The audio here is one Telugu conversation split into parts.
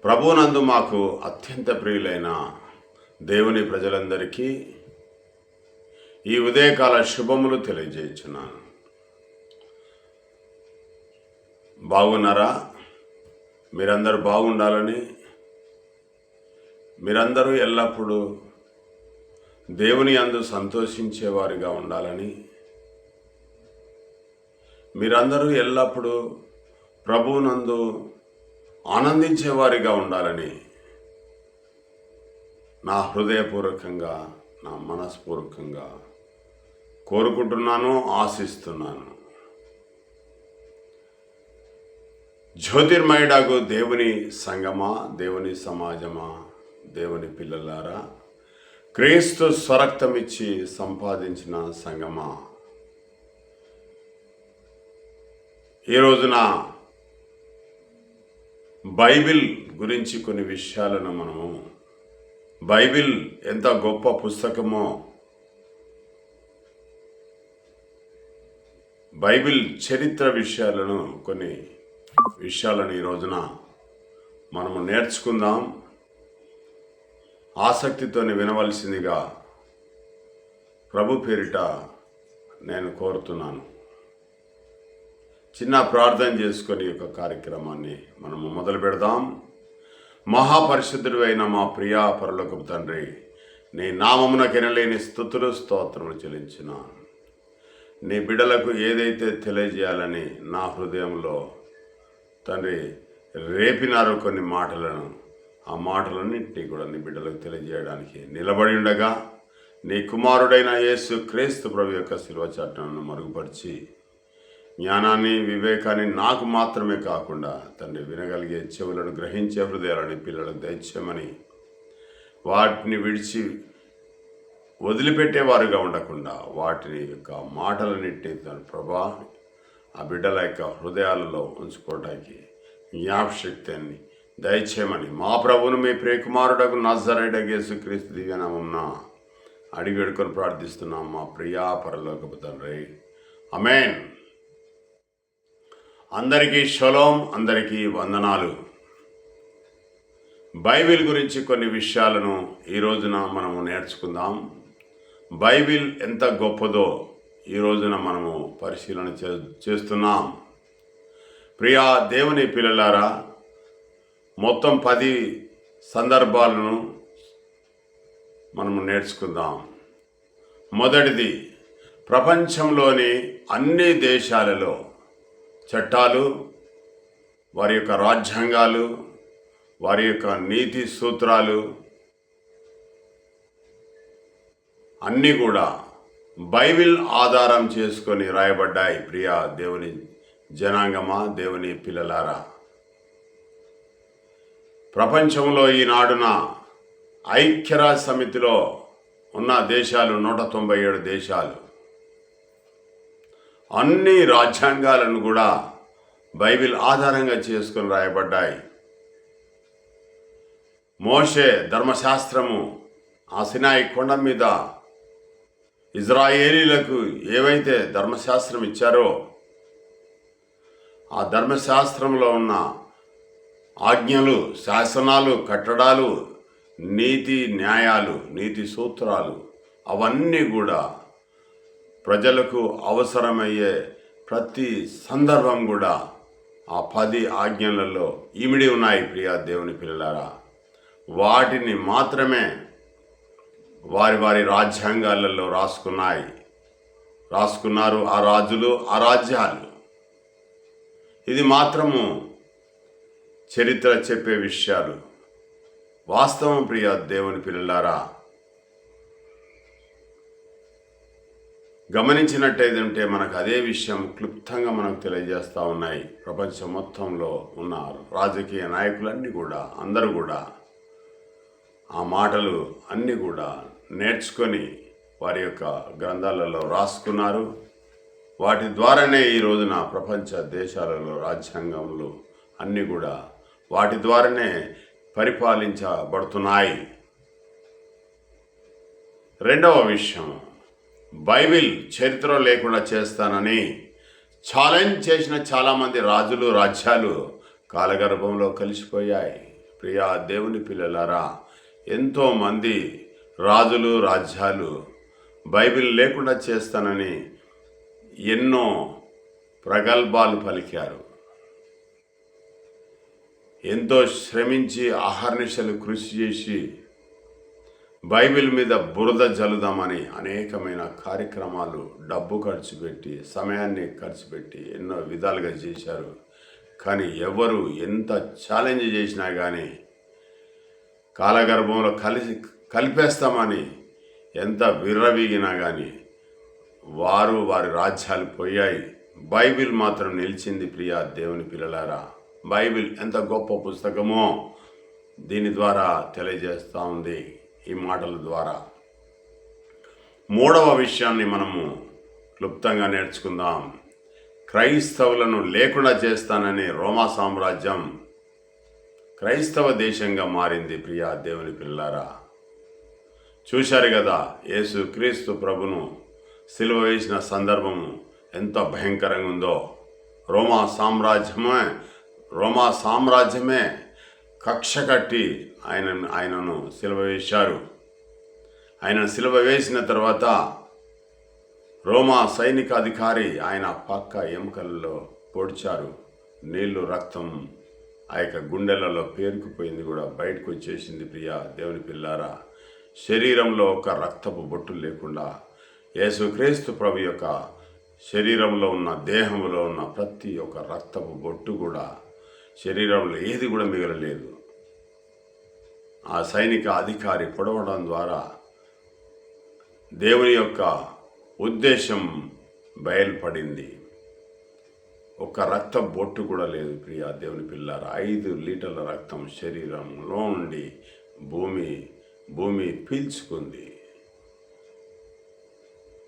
ప్రభువునందు మాకు అత్యంత ప్రియులైన దేవుని ప్రజలందరికీ ఈ ఉదయకాల శుభములు తెలియజేస్తున్నాను. బాగున్నారా? మీరందరూ బాగుండాలని, మీరందరూ ఎల్లప్పుడూ దేవుని యందు సంతోషించేవారిగా ఉండాలని, మీరందరూ ఎల్లప్పుడూ ప్రభువునందు ఆనందించేవారిగా ఉండాలని నా హృదయపూర్వకంగా, నా మనస్పూర్వకంగా కోరుకుంటున్నాను, ఆశిస్తున్నాను. జ్యోతిర్మయుడగు దేవుని సంగమా, దేవుని సమాజమా, దేవుని పిల్లలారా, క్రీస్తు స్వరక్తమిచ్చి సంపాదించిన సంగమా, ఈ రోజున బైబిల్ గురించి కొన్ని విషయాలను మనము, బైబిల్ ఎంత గొప్ప పుస్తకమో, బైబిల్ చరిత్ర విషయాలను, కొన్ని విషయాలను ఈ రోజున మనము నేర్చుకుందాం. ఆసక్తితోని వినవలసిందిగా ప్రభు పేరిట నేను కోరుతున్నాను. చిన్న ప్రార్థన చేసుకొని ఒక కార్యక్రమాన్ని మనము మొదలు పెడదాం. మహాపరిశుద్ధుడు అయిన మా ప్రియా పరలోకపు తండ్రి, నీ నామమున కెనలేని స్తుతులు స్తోత్రములు చెల్లించున్నాను. నీ బిడ్డలకు ఏదైతే తెలియజేయాలని నా హృదయంలో తండ్రి రేపినారు కొన్ని మాటలను, ఆ మాటలన్నింటినీ కూడా నీ బిడ్డలకు తెలియజేయడానికి నిలబడి ఉండగా, నీ కుమారుడైన యేసు క్రీస్తు ప్రభు యొక్క శిలువ చాటును మరుగుపరిచి జ్ఞానాన్ని, వివేకాన్ని నాకు మాత్రమే కాకుండా తండ్రి వినగలిగే చెవులను, గ్రహించే హృదయాలని పిల్లలకు దయచేయమని, వాటిని విడిచి వదిలిపెట్టేవారుగా ఉండకుండా వాటిని యొక్క మాటలన్నింటినీ తన ప్రభా ఆ బిడ్డల యొక్క హృదయాలలో ఉంచుకోవడానికి జ్ఞాపశక్తిని దయచేయమని మా ప్రభువును మీ ప్రియకుమారుడకు నజరేయుడగు యేసుక్రీస్తు దివ్యనామమున అడిగి వేడుకొని ప్రార్థిస్తున్నాం మా ప్రియా పరలోకపు తండ్రి, ఆమేన్. అందరికీ షలోం, అందరికీ వందనాలు. బైబిల్ గురించి కొన్ని విషయాలను ఈ రోజున మనము నేర్చుకుందాం. బైబిల్ ఎంత గొప్పదో ఈ రోజున మనము పరిశీలన చేస్తున్నాం. ప్రియా దేవుని పిల్లలారా, మొత్తం 10 సందర్భాలను మనము నేర్చుకుందాం. మొదటిది, ప్రపంచంలోని అన్ని దేశాలలో చట్టాలు, వారి యొక్క రాజ్యాంగాలు, వారి యొక్క నీతి సూత్రాలు అన్నీ కూడా బైబిల్ ఆధారం చేసుకొని రాయబడ్డాయి. ప్రియా దేవుని జనాంగమా, దేవుని పిల్లలారా, ప్రపంచంలో ఈనాడున ఐక్యరాజ్య సమితిలో ఉన్న దేశాలు 197 దేశాలు. అన్ని రాజ్యాంగాలను కూడా బైబిల్ ఆధారంగా చేసుకొని రాయబడ్డాయి. మోషే ధర్మశాస్త్రము ఆ సినాయి కొండ మీద ఇజ్రాయేలీలకు ఏవైతే ధర్మశాస్త్రం ఇచ్చారో, ఆ ధర్మశాస్త్రంలో ఉన్న ఆజ్ఞలు, శాసనాలు, కట్టడాలు, నీతి న్యాయాలు, నీతి సూత్రాలు అవన్నీ కూడా ప్రజలకు అవసరమయ్యే ప్రతి సందర్భం కూడా ఆ 10 ఆజ్ఞలలో ఇమిడి ఉన్నాయి. ప్రియా దేవుని పిల్లలారా, వాటిని మాత్రమే వారి వారి రాజ్యాంగాలలో రాసుకున్నారు ఆ రాజులు, ఆ రాజ్యాలు. ఇది మాత్రము చరిత్ర చెప్పే విషయాలు. వాస్తవం ప్రియా దేవుని పిల్లలారా, గమనించినట్టయితే మనకు అదే విషయం క్లుప్తంగా మనకు తెలియజేస్తూ ఉన్నాయి. ప్రపంచం మొత్తంలో ఉన్న రాజకీయ నాయకులన్నీ కూడా, అందరూ కూడా ఆ మాటలు అన్నీ కూడా నేర్చుకొని వారి యొక్క గ్రంథాలలో రాసుకున్నారు. వాటి ద్వారానే ఈ రోజున ప్రపంచ దేశాలలో రాజ్యాంగములు అన్నీ కూడా వాటి ద్వారానే పరిపాలించబడుతున్నాయి. రెండవ విషయం, బైబిల్ చరిత్ర లేకుండా చేస్తానని ఛాలెంజ్ చేసిన చాలామంది రాజులు, రాజ్యాలు కాలగర్భంలో కలిసిపోయాయి. ప్రియా దేవుని పిల్లలారా, ఎంతోమంది రాజులు రాజ్యాలు బైబిల్ లేకుండా చేస్తానని ఎన్నో ప్రగల్భాలు పలికారు. ఎంతో శ్రమించి అహర్నిశలు కృషి చేసి బైబిల్ మీద బురద జల్లుదామని అనేకమైన కార్యక్రమాలు డబ్బు ఖర్చు పెట్టి సమయాన్ని ఖర్చు పెట్టి ఎన్నో విధాలుగా చేశారు. కానీ ఎవరు ఎంత ఛాలెంజ్ చేసినా కానీ కాలగర్భంలో కలిపేస్తామని ఎంత విర్రవీగినా కానీ వారి రాజ్యాలు పోయాయి. బైబిల్ మాత్రం నిలిచింది. ప్రియా దేవుని పిల్లలారా, బైబిల్ ఎంత గొప్ప పుస్తకమో దీని ద్వారా తెలియజేస్తూ ఉంది. ఈ మాటల ద్వారా మూడవ విషయాన్ని మనము క్లుప్తంగా నేర్చుకుందాం. క్రైస్తవులను లేకుండా చేస్తానని రోమా సామ్రాజ్యం క్రైస్తవ దేశంగా మారింది. ప్రియా దేవుని పిల్లారా, చూశారు కదా యేసు క్రీస్తు ప్రభును సిలువ వేసిన సందర్భము ఎంత భయంకరంగా ఉందో. రోమా సామ్రాజ్యమే కక్ష కట్టి ఆయనను సిలువ వేశారు. ఆయన సిలువ వేసిన తర్వాత రోమా సైనికాధికారి ఆయన పక్క ఎముకలలో పొడిచారు. నీళ్లు రక్తం ఆ యొక్క గుండెలలో పేరుకుపోయింది, కూడా బయటకు వచ్చేసింది. ప్రియా దేవుని పిల్లారా, శరీరంలో ఒక రక్తపు బొట్టు లేకుండా యేసుక్రీస్తు ప్రభు యొక్క శరీరంలో ఉన్న దేహంలో ఉన్న ప్రతి ఒక్క రక్తపు బొట్టు కూడా శరీరంలో ఏది కూడా మిగలలేదు. ఆ సైనిక అధికారి పొడవడం ద్వారా దేవుని యొక్క ఉద్దేశం బయలుపడింది. ఒక రక్త బొట్టు కూడా లేదు. ప్రియా దేవుని పిల్లారా, 5 లీటర్ల రక్తం శరీరంలో నుండి భూమి పీల్చుకుంది.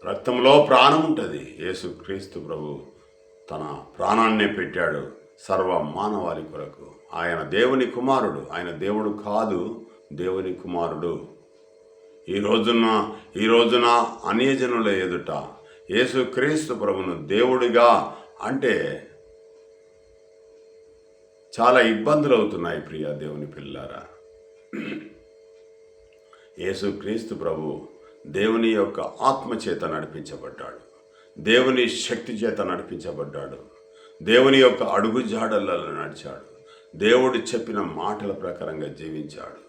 రక్తంలో ప్రాణం ఉంటుంది. యేసుక్రీస్తు ప్రభు తన ప్రాణాన్నే పెట్టాడు సర్వ మానవాళి కొరకు. ఆయన దేవుని కుమారుడు. ఆయన దేవుడు కాదు, దేవుని కుమారుడు. ఈ రోజున అన్యజనుల ఎదుట యేసుక్రీస్తు ప్రభును దేవుడిగా అంటే చాలా ఇబ్బందులు అవుతున్నాయి. ప్రియా దేవుని పిల్లారా, యేసుక్రీస్తు ప్రభు దేవుని యొక్క ఆత్మ చేత నడిపించబడ్డాడు, దేవుని శక్తి చేత నడిపించబడ్డాడు, దేవుని యొక్క అడుగు జాడలలో నడిచాడు, దేవుడు చెప్పిన మాటల ప్రకారంగా జీవించాడు,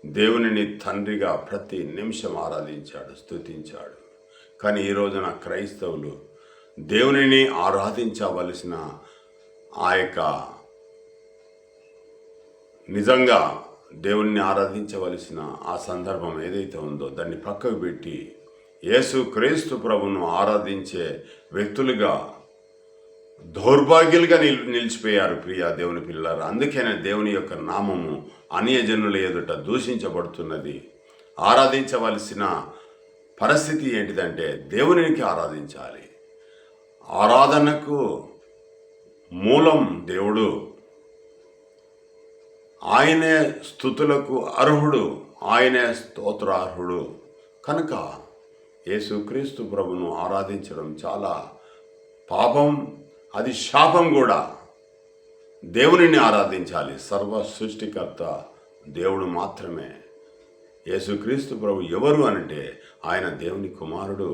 దేవునిని తండ్రిగా ప్రతి నిమిషం ఆరాధించాడు, స్తుతించాడు. కానీ ఈ రోజున క్రైస్తవులు దేవునిని ఆరాధించవలసిన ఆ యొక్క నిజంగా దేవుణ్ణి ఆరాధించవలసిన ఆ సందర్భం ఏదైతే ఉందో దాన్ని పక్కకు పెట్టి యేసుక్రీస్తు ప్రభును ఆరాధించే వ్యక్తులుగా దౌర్భాగ్యులుగా నిలిచిపోయారు. ప్రియా దేవుని పిల్లలారా, అందుకనే దేవుని యొక్క నామము అన్యజనుల ఎదుట దూషించబడుతున్నది. ఆరాధించవలసిన పరిస్థితి ఏంటిదంటే దేవునికి ఆరాధించాలి. ఆరాధనకు మూలం దేవుడు. ఆయనే స్తుతులకు అర్హుడు, ఆయనే స్తోత్రార్హుడు. కనుక యేసుక్రీస్తు ప్రభును ఆరాధించడం చాలా పాపం, అది శాపం కూడా. దేవునిని ఆరాధించాలి. సర్వ సృష్టికర్త దేవుడు మాత్రమే. యేసుక్రీస్తు ప్రభు ఎవరు అనంటే ఆయన దేవుని కుమారుడు.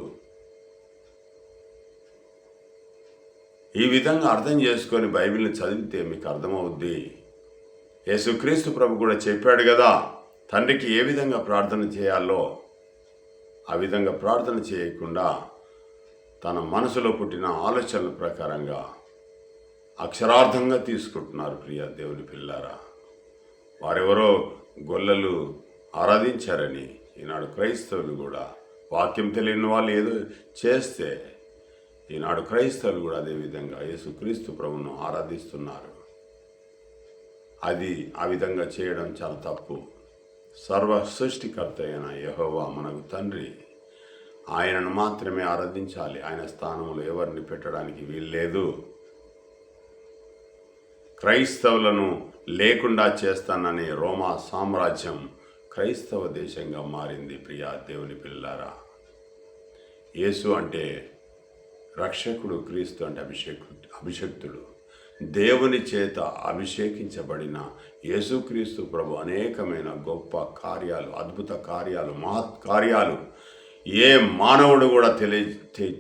ఈ విధంగా అర్థం చేసుకొని బైబిల్ని చదివితే మీకు అర్థమవుద్ది. యేసుక్రీస్తు ప్రభు కూడా చెప్పాడు కదా, తండ్రికి ఏ విధంగా ప్రార్థన చేయాలో ఆ విధంగా ప్రార్థన చేయకుండా తన మనసులో పుట్టిన ఆలోచనల ప్రకారంగా అక్షరార్థంగా తీసుకుంటున్నారు. ప్రియా దేవుని పిల్లారా, వారెవరో గొల్లలు ఆరాధించారని ఈనాడు క్రైస్తవులు కూడా, వాక్యం తెలియని వాళ్ళు ఏదో చేస్తే ఈనాడు క్రైస్తవులు కూడా అదేవిధంగా యేసుక్రీస్తు ప్రభును ఆరాధిస్తున్నారు. అది ఆ విధంగా చేయడం చాలా తప్పు. సర్వ సృష్టికర్త అయిన యెహోవా మనకు తండ్రి, ఆయనను మాత్రమే ఆరాధించాలి. ఆయన స్థానంలో ఎవరిని పెట్టడానికి వీల్లేదు. క్రైస్తవులను లేకుండా చేస్తానని రోమా సామ్రాజ్యం క్రైస్తవ దేశంగా మారింది. ప్రియా దేవుని పిల్లారా, యేసు అంటే రక్షకుడు, క్రీస్తు అంటే అభిషక్తుడు. దేవుని చేత అభిషేకించబడిన యేసుక్రీస్తు ప్రభు అనేకమైన గొప్ప కార్యాలు, అద్భుత కార్యాలు, మహత్ కార్యాలు, ఏ మానవుడు కూడా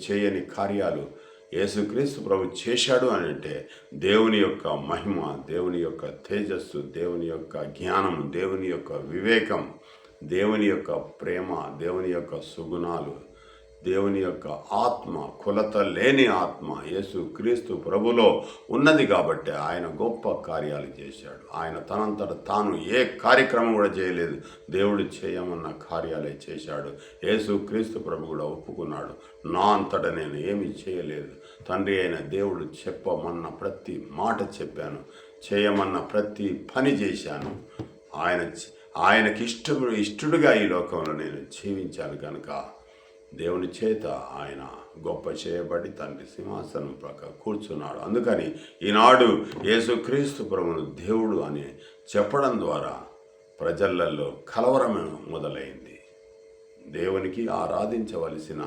చేయని కార్యాలు యేసుక్రీస్తు ప్రభు చేశాడు అని అంటే దేవుని యొక్క మహిమ, దేవుని యొక్క తేజస్సు, దేవుని యొక్క జ్ఞానం, దేవుని యొక్క వివేకం, దేవుని యొక్క ప్రేమ, దేవుని యొక్క సుగుణాలు, దేవుని యొక్క ఆత్మ, కొలత లేని ఆత్మ యేసుక్రీస్తు ప్రభులో ఉన్నది కాబట్టి ఆయన గొప్ప కార్యాలు చేశాడు. ఆయన తనంతట తాను ఏ కార్యక్రమం కూడా చేయలేదు, దేవుడు చేయమన్న కార్యాలే చేశాడు. యేసుక్రీస్తు ప్రభు కూడా ఒప్పుకున్నాడు, నా అంతటా నేను ఏమీ చేయలేదు, తండ్రి అయిన దేవుడు చెప్పమన్న ప్రతి మాట చెప్పాను, చేయమన్న ప్రతి పని చేశాను, ఆయనకి ఇష్టడుగా ఈ లోకంలో నేను జీవించాను కనుక దేవుని చేత ఆయన గొప్ప చేయబడి తండ్రి సింహాసనం ప్రక్క కూర్చున్నాడు. అందుకని ఈనాడు యేసుక్రీస్తు ప్రభువును దేవుడు అని చెప్పడం ద్వారా ప్రజలలో కలవరం మొదలైంది. దేవునికి ఆరాధించవలసిన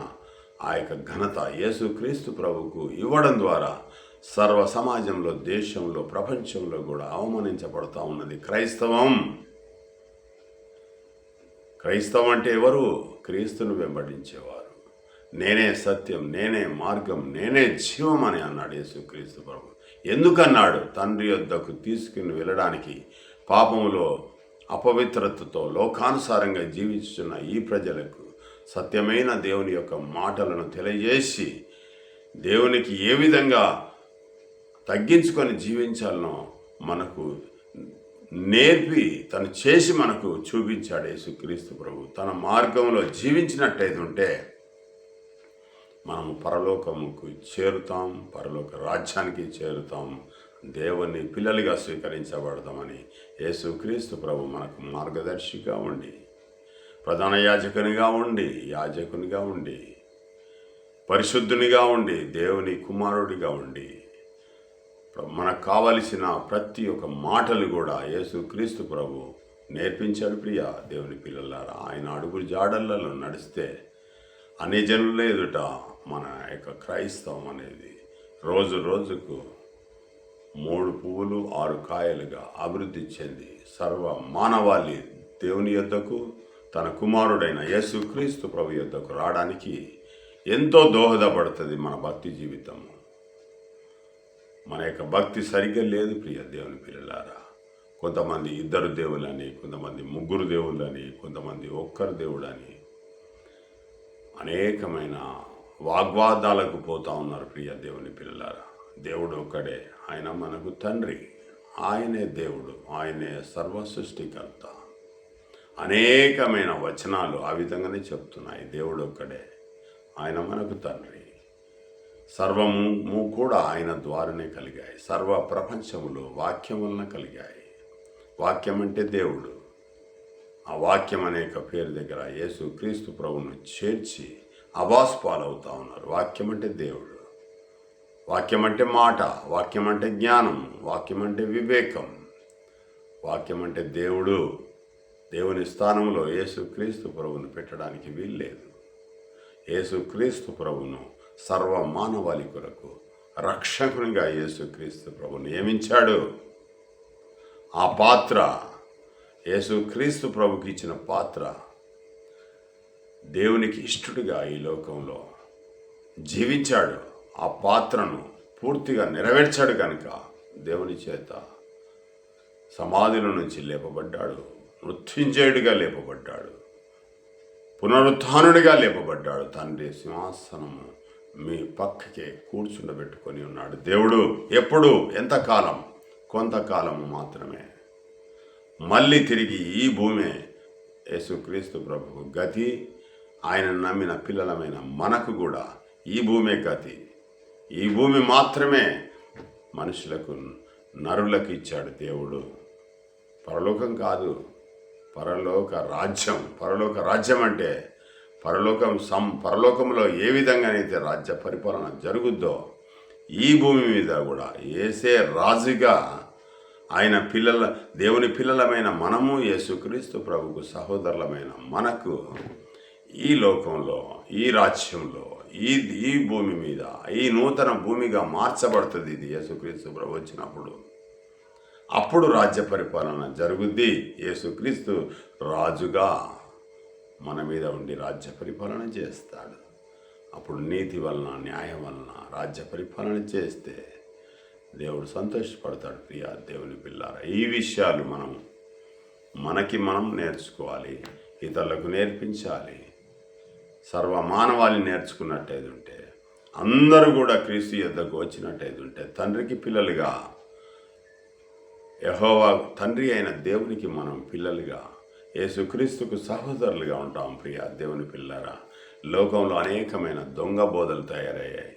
ఆ యొక్క ఘనత యేసుక్రీస్తు ప్రభువుకు ఇవ్వడం ద్వారా సర్వ సమాజంలో, దేశంలో, ప్రపంచంలో కూడా అవమానించబడుతూ ఉన్నది క్రైస్తవం. క్రైస్తవం అంటే ఎవరు? క్రీస్తును వెంబడించేవారు. నేనే సత్యం, నేనే మార్గం, నేనే జీవం అని అన్నాడు యేసుక్రీస్తు ప్రభు. ఎందుకన్నాడు? తండ్రి యొద్దకు తీసుకుని వెళ్ళడానికి, పాపములో అపవిత్రతతో లోకానుసారంగా జీవిస్తున్న ఈ ప్రజలకు సత్యమైన దేవుని యొక్క మాటలను తెలియజేసి దేవునికి ఏ విధంగా తగ్గించుకొని జీవించాలనో మనకు నేర్పి తను చేసి మనకు చూపించాడు యేసుక్రీస్తు ప్రభు. తన మార్గంలో జీవించినట్టయితే ఉంటే మనం పరలోకముకు చేరుతాం, పరలోక రాజ్యానికి చేరుతాం, దేవుని పిల్లలుగా స్వీకరించబడతామని యేసుక్రీస్తు ప్రభు మనకు మార్గదర్శిగా ఉండి, ప్రధాన యాజకునిగా ఉండి, యాజకునిగా ఉండి, పరిశుద్ధునిగా ఉండి, దేవుని కుమారుడిగా ఉండి, మనకు కావలసిన ప్రతి ఒక్క మాటలు కూడా యేసుక్రీస్తు ప్రభు నేర్పించాడు. ప్రియ దేవుని పిల్లలారా, ఆయన అడుగుల జాడలలో నడిస్తే అన్ని జనుల ఎదుట మన యొక్క క్రైస్తవం అనేది రోజు రోజుకు 3 పువ్వులు 6 కాయలుగా అభివృద్ధి చెంది సర్వ మానవాళి దేవుని యొద్దకు, తన కుమారుడైన యేసుక్రీస్తు ప్రభు యొద్దకు రావడానికి ఎంతో దోహదపడుతుంది మన భక్తి జీవితము. మన యొక్క భక్తి సరిగ్గా లేదు ప్రియ దేవుని పిల్లలారా. కొంతమంది 2 దేవుళ్ళని, కొంతమంది 3 దేవుళ్ళని, కొంతమంది ఒక్కరు దేవుడని అనేకమైన వాగ్వాదాలకు పోతా ఉన్నారు ప్రియ దేవుని పిల్లలారా. దేవుడు ఒక్కడే, ఆయన మనకు తండ్రి, ఆయనే దేవుడు, ఆయనే సర్వ సృష్టికర్త. అనేకమైన వచనాలు ఆ విధంగానే చెప్తున్నాయి. దేవుడు ఒక్కడే, ఆయన మనకు తండ్రి. సర్వము కూడా ఆయన ద్వారానే కలిగాయి. సర్వ ప్రపంచములు వాక్యం వలన కలిగాయి. వాక్యం అంటే దేవుడు. ఆ వాక్యం అనేక పేరు దగ్గర యేసుక్రీస్తు ప్రభువును చేర్చి అబాస్పాలవుతా ఉన్నారు. వాక్యం అంటే దేవుడు, వాక్యం అంటే మాట, వాక్యం అంటే జ్ఞానం, వాక్యం అంటే వివేకం, వాక్యం అంటే దేవుడు. దేవుని స్థానంలో యేసుక్రీస్తు ప్రభువును పెట్టడానికి వీల్లేదు. యేసుక్రీస్తు ప్రభువును సర్వ మానవాళి కొరకు రక్షకునిగా యేసుక్రీస్తు ప్రభువు నియమించాడు. ఆ పాత్ర, యేసుక్రీస్తు ప్రభుకి ఇచ్చిన పాత్ర, దేవునికి ఇష్టడుగా ఈ లోకంలో జీవించాడు. ఆ పాత్రను పూర్తిగా నెరవేర్చాడు కనుక దేవుని చేత సమాధుల నుంచి లేపబడ్డాడు, మృత్యుంజయుడిగా లేపబడ్డాడు, పునరుత్థానుడిగా లేపబడ్డాడు. తండ్రి సింహాసనము మీ పక్కకే కూర్చుండబెట్టుకొని ఉన్నాడు. దేవుడు ఎప్పుడు, ఎంతకాలం? కొంతకాలము మాత్రమే. మళ్ళీ తిరిగి ఈ భూమే యేసుక్రీస్తు ప్రభువు గతి. ఆయన నమ్మిన పిల్లలమైన మనకు కూడా ఈ భూమే గతి. ఈ భూమి మాత్రమే మనుషులకు, నరులకు ఇచ్చాడు దేవుడు. పరలోకం కాదు, పరలోక రాజ్యం. పరలోక రాజ్యం అంటే పరలోకంలో ఏ విధంగానైతే రాజ్య పరిపాలన జరుగుద్దో ఈ భూమి మీద కూడా యేసే రాజుగా ఆయన దేవుని పిల్లలమైన మనము, యేసుక్రీస్తు ప్రభుకు సహోదరులమైన మనకు ఈ లోకంలో, ఈ రాజ్యంలో, ఈ ఈ భూమి మీద ఈ నూతన భూమిగా మార్చబడుతుంది. ఇది యేసుక్రీస్తు ప్రభు వచ్చినప్పుడు అప్పుడు రాజ్య పరిపాలన జరుగుద్ది. యేసుక్రీస్తు రాజుగా మన మీద ఉండి రాజ్య పరిపాలన చేస్తాడు. అప్పుడు నీతి వలన న్యాయం వలన రాజ్య పరిపాలన చేస్తే దేవుడు సంతోషపడతాడు. ప్రియా దేవుని పిల్లారా, ఈ విషయాలు మనకి మనం నేర్చుకోవాలి, ఇతరులకు నేర్పించాలి. సర్వమానవాళి నేర్చుకున్నట్టయితే ఉంటే, అందరూ కూడా క్రీస్తు యొద్దకు వచ్చినట్టయితే ఉంటే, తండ్రికి పిల్లలుగా, యెహోవా తండ్రి అయిన దేవునికి మనం పిల్లలుగా, యేసుక్రీస్తుకు సహోదరులుగా ఉంటాం. ప్రియా దేవుని పిల్లరా, లోకంలో అనేకమైన దొంగ బోధలు తయారయ్యాయి.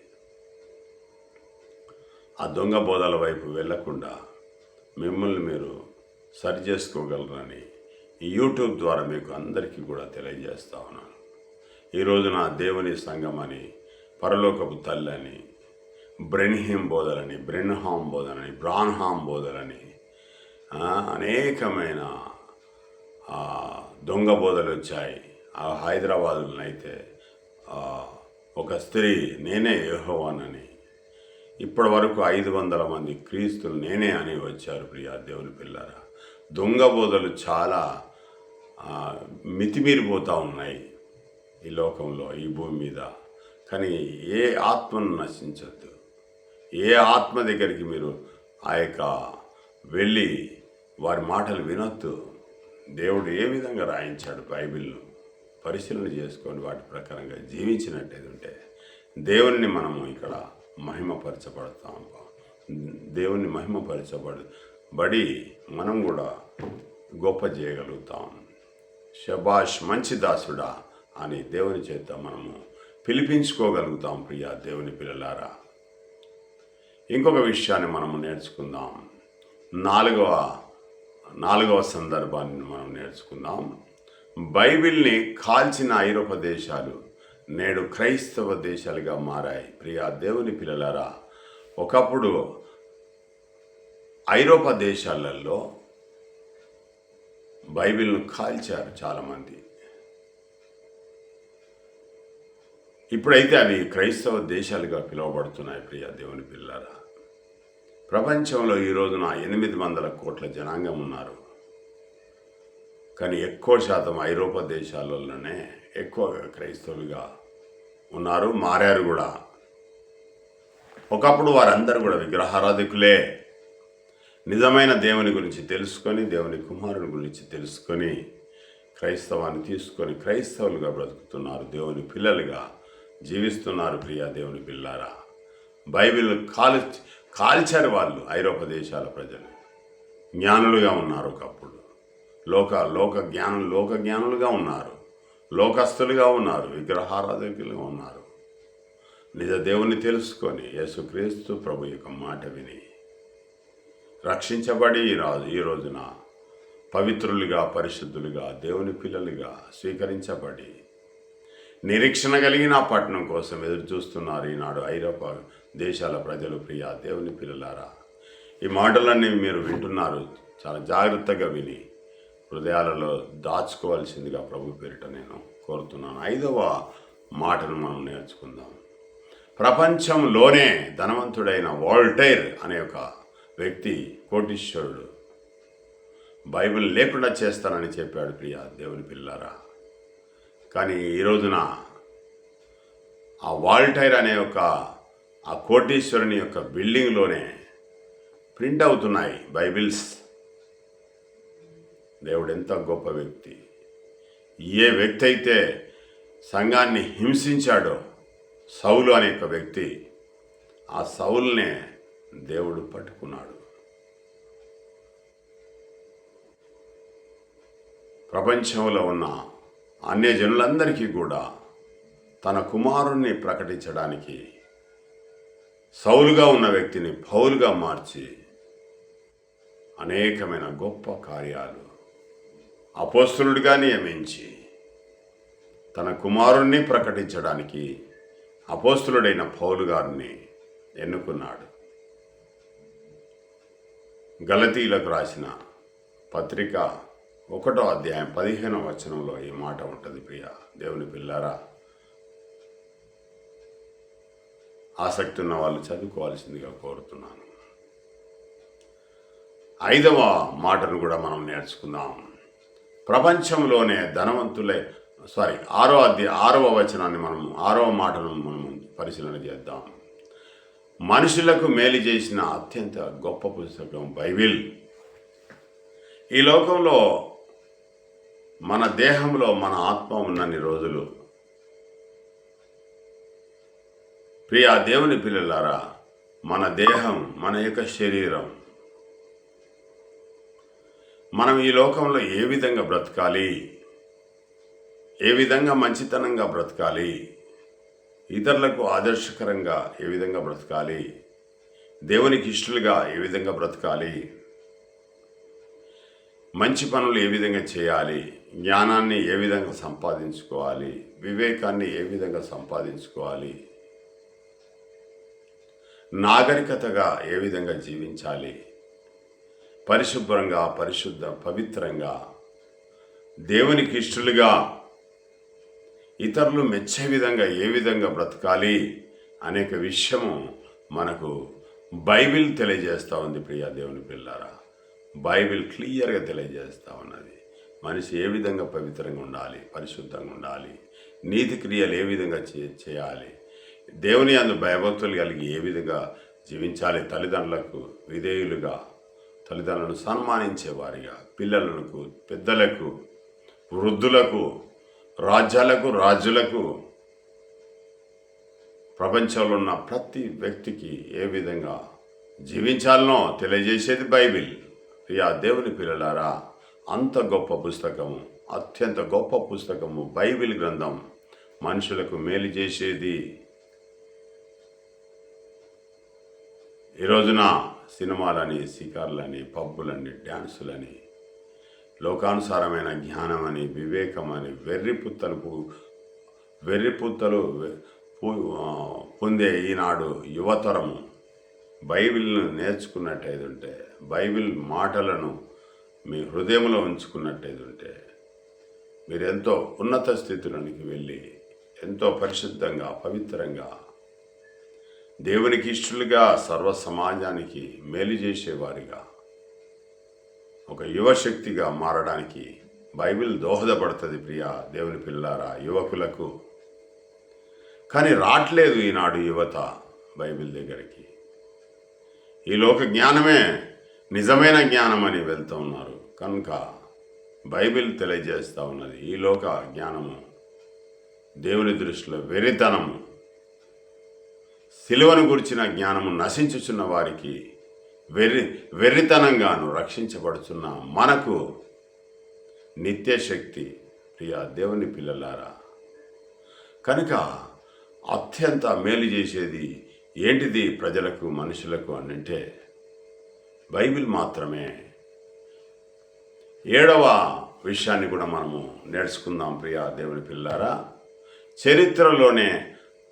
ఆ దొంగ బోధల వైపు వెళ్లకుండా మిమ్మల్ని మీరు సరి చేసుకోగలరని ఈ యూట్యూబ్ ద్వారా మీకు అందరికీ కూడా తెలియజేస్తా ఉన్నాను. ఈరోజు నా దేవుని సంఘమని, పరలోకపు తల్లని, బ్రెన్హామ్ బోధలని, బ్రాన్హామ్ బోధలని, అనేకమైన దొంగ బోధలు వచ్చాయి. ఆ హైదరాబాదులోనైతే ఒక స్త్రీ నేనే యెహోవానని, ఇప్పటి వరకు 500 మంది క్రీస్తులు నేనే అని వచ్చారు. ప్రియా దేవుని పిల్లరా, దొంగ బోధలు చాలా మితిమీరిపోతూ ఉన్నాయి ఈ లోకంలో, ఈ భూమి మీద. కానీ ఏ ఆత్మను నశించద్దు, ఏ ఆత్మ దగ్గరికి మీరు వెళ్ళి వారి మాటలు వినొద్దు. దేవుడు ఏ విధంగా రాయించాడు బైబిల్ను పరిశీలన చేసుకొని వాటి ప్రకారంగా జీవించినట్టయితే ఉంటే దేవుని మనము ఇక్కడ మహిమపరచబడతాం. దేవుని మహిమపరచబడి మనం కూడా గొప్ప చేయగలుగుతాం. శబాష్ మంచి దాసుడా అని దేవుని చేత మనము పిలిపించుకోగలుగుతాం. ప్రియా దేవుని పిల్లలారా, ఇంకొక విషయాన్ని మనము నేర్చుకుందాం. నాలుగవ సందర్భాన్ని మనం నేర్చుకుందాం. బైబిల్ని కాల్చిన ఐరోపా దేశాలు నేడు క్రైస్తవ దేశాలుగా మారాయి. ప్రియా దేవుని పిల్లలారా, ఒకప్పుడు ఐరోపా దేశాలలో బైబిల్ను కాల్చారు చాలామంది. ఇప్పుడైతే అవి క్రైస్తవ దేశాలుగా పిలువబడుతున్నాయి. ప్రియా దేవుని పిల్లలారా, ప్రపంచంలో ఈ రోజున 800 కోట్ల జనాంగం ఉన్నారు. కానీ ఎక్కువ శాతం ఐరోపా దేశాలలోనే ఎక్కువగా క్రైస్తవులుగా ఉన్నారు, మారారు కూడా. ఒకప్పుడు వారందరూ కూడా విగ్రహారాధికులే. నిజమైన దేవుని గురించి తెలుసుకొని, దేవుని కుమారుని గురించి తెలుసుకొని, క్రైస్తవాన్ని తీసుకొని క్రైస్తవులుగా బ్రతుకుతున్నారు, దేవుని పిల్లలుగా జీవిస్తున్నారు. ప్రియా దేవుని పిల్లారా, బైబిల్ కాల్చారు వాళ్ళు. ఐరోపా దేశాల ప్రజలు జ్ఞానులుగా ఉన్నారు. ఒకప్పుడు లోక జ్ఞానులుగా ఉన్నారు, లోకస్తులుగా ఉన్నారు, విగ్రహారాధకులుగా ఉన్నారు. నిజ దేవుని తెలుసుకొని యేసుక్రీస్తు ప్రభు యొక్క మాట విని రక్షించబడి ఈ రోజున పవిత్రులుగా, పరిశుద్ధులుగా, దేవుని పిల్లలుగా స్వీకరించబడి నిరీక్షణ కలిగిన పట్టణం కోసం ఎదురు చూస్తున్నారు ఈనాడు ఐరోపా దేశాల ప్రజలు. ప్రియా దేవుని పిల్లలారా, ఈ మాటలన్నీ మీరు వింటున్నారు. చాలా జాగ్రత్తగా విని హృదయాలలో దాచుకోవాల్సిందిగా ప్రభు పేరిట నేను కోరుతున్నాను. 5వ మాటను మనం నేర్చుకుందాం. ప్రపంచంలోనే ధనవంతుడైన వోల్టైర్ అనే ఒక వ్యక్తి, కోటీశ్వరుడు, బైబిల్ లేకుండా చేస్తానని చెప్పాడు. ప్రియా దేవుని పిల్లారా, కానీ ఈ రోజున ఆ వాల్టైర్ అనే ఆ కోటీశ్వరుని యొక్క బిల్డింగ్లోనే ప్రింట్ అవుతున్నాయి బైబిల్స్. దేవుడు ఎంత గొప్ప వ్యక్తి! ఏ వ్యక్తి అయితే సంఘాన్ని హింసించాడో, సౌలు అనే ఒక వ్యక్తి, ఆ సౌలునే దేవుడు పట్టుకున్నాడు. ప్రపంచంలో ఉన్న అన్యజనులందరికీ కూడా తన కుమారుణ్ణి ప్రకటించడానికి సౌలుగా ఉన్న వ్యక్తిని పౌలుగా మార్చి అనేకమైన గొప్ప కార్యాలు అపోస్తలుడిగా నియమించి తన కుమారుణ్ణి ప్రకటించడానికి అపోస్తలుడైన పౌలు గారిని ఎన్నుకున్నాడు. గలతీలకు రాసిన పత్రిక 1వ అధ్యాయం 15వ వచనంలో ఈ మాట ఉంటుంది. ప్రియా దేవుని పిల్లారా, ఆసక్తి ఉన్న వాళ్ళు చదువుకోవాల్సిందిగా కోరుతున్నాను. 5వ మాటను కూడా మనం నేర్చుకుందాం. ప్రపంచంలోనే ధనవంతులే 6వ వచనాన్ని 6వ మాటను మనం పరిశీలన చేద్దాం. మనుషులకు మేలు చేసిన అత్యంత గొప్ప పుస్తకం బైబిల్. ఈ లోకంలో మన దేహంలో మన ఆత్మ ఉన్నన్ని రోజులు ప్రియా దేవుని పిల్లలారా, మన దేహం, మన యొక్క శరీరం, మనం ఈ లోకంలో ఏ విధంగా బ్రతకాలి, ఏ విధంగా మంచితనంగా బ్రతకాలి, ఇతరులకు ఆదర్శకరంగా ఏ విధంగా బ్రతకాలి, దేవునికి ఇష్టలుగా ఏ విధంగా బ్రతకాలి, మంచి పనులు ఏ విధంగా చేయాలి, జ్ఞానాన్ని ఏ విధంగా సంపాదించుకోవాలి, వివేకాన్ని ఏ విధంగా సంపాదించుకోవాలి, నాగరికతగా ఏ విధంగా జీవించాలి, పరిశుభ్రంగా పవిత్రంగా దేవునికి ఇష్టలుగా ఇతరులు మెచ్చే విధంగా ఏ విధంగా బ్రతకాలి అనేక విషయము మనకు బైబిల్ తెలియజేస్తూ ఉంది. ప్రియా దేవుని పిల్లారా, బైబిల్ క్లియర్గా తెలియజేస్తూ ఉన్నది. మనిషి ఏ విధంగా పవిత్రంగా ఉండాలి, పరిశుద్ధంగా ఉండాలి, నీతి క్రియలు ఏ విధంగా చేయాలి, దేవుని అందు భయభక్తులు కలిగి ఏ విధంగా జీవించాలి, తల్లిదండ్రులకు విధేయులుగా, తల్లిదండ్రులను సన్మానించేవారిగా, పిల్లలకు, పెద్దలకు, వృద్ధులకు, రాజ్యాలకు, రాజులకు, ప్రపంచంలో ఉన్న ప్రతి వ్యక్తికి ఏ విధంగా జీవించాలనో తెలియజేసేది బైబిల్. ప్రియా దేవుని పిల్లలారా, అంత గొప్ప పుస్తకము, అత్యంత గొప్ప పుస్తకము బైబిల్ గ్రంథం మనుషులకు మేలు చేసేది. ఈ రోజున సినిమాలని, షికార్లని, పబ్బులని, డ్యాన్సులని, లోకానుసారమైన జ్ఞానమని, వివేకమని, వెర్రిపుత్తలు పొందే ఈనాడు యువతరము బైబిల్ను నేర్చుకున్నట్టయితుంటే, బైబిల్ మాటలను మీ హృదయంలో ఉంచుకున్నట్టయితుంటే, మీరు ఎంతో ఉన్నత స్థితిలోనికి వెళ్ళి ఎంతో పరిశుద్ధంగా, పవిత్రంగా, దేవునికి ఇష్టలుగా, సర్వ సమాజానికి మేలు చేసేవారిగా, ఒక యువశక్తిగా మారడానికి బైబిల్ దోహదపడుతుంది. ప్రియా దేవుని పిల్లారా, యువకులకు. కానీ రావట్లేదు ఈనాడు యువత బైబిల్ దగ్గరికి. ఈ లోక జ్ఞానమే నిజమైన జ్ఞానం అని వెళ్తూ ఉన్నారు. కనుక బైబిల్ తెలియజేస్తూ ఉన్నది, ఈ లోక జ్ఞానము దేవుని దృష్టిలో వెర్రితనము. సిలువను గురించిన జ్ఞానము నశించుచున్న వారికి వెర్రితనంగాను, రక్షించబడుచున్న మనకు నిత్యశక్తి. ప్రియా దేవుని పిల్లలారా, కనుక అత్యంత మేలు చేసేది ఏంటిది ప్రజలకు, మనుషులకు అంటే బైబిల్ మాత్రమే. 7వ విషయాన్ని కూడా మనము నేర్చుకుందాం. ప్రియా దేవుని పిల్లారా, చరిత్రలోనే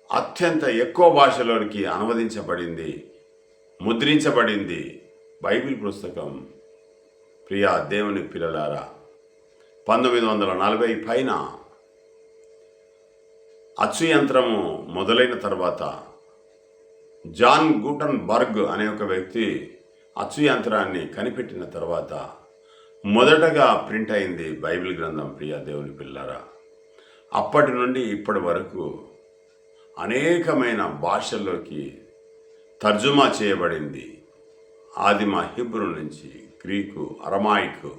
అత్యంత ఎక్కువ భాషలోనికి అనువదించబడింది, ముద్రించబడింది బైబిల్ పుస్తకం. ప్రియా దేవుని పిల్లలారా, 1940 పైన అచ్చు యంత్రము మొదలైన తర్వాత జాన్ గూటన్బర్గ్ అనే ఒక వ్యక్తి అచ్చు యంత్రాన్ని కనిపెట్టిన తర్వాత మొదటగా ప్రింట్ అయింది బైబిల్ గ్రంథం. ప్రియా దేవుని పిల్లారా, అప్పటి నుండి ఇప్పటి వరకు అనేకమైన భాషల్లోకి తర్జుమా చేయబడింది. ఆదిమ హిబ్రూ నుంచి గ్రీకు, అరమాయిక్,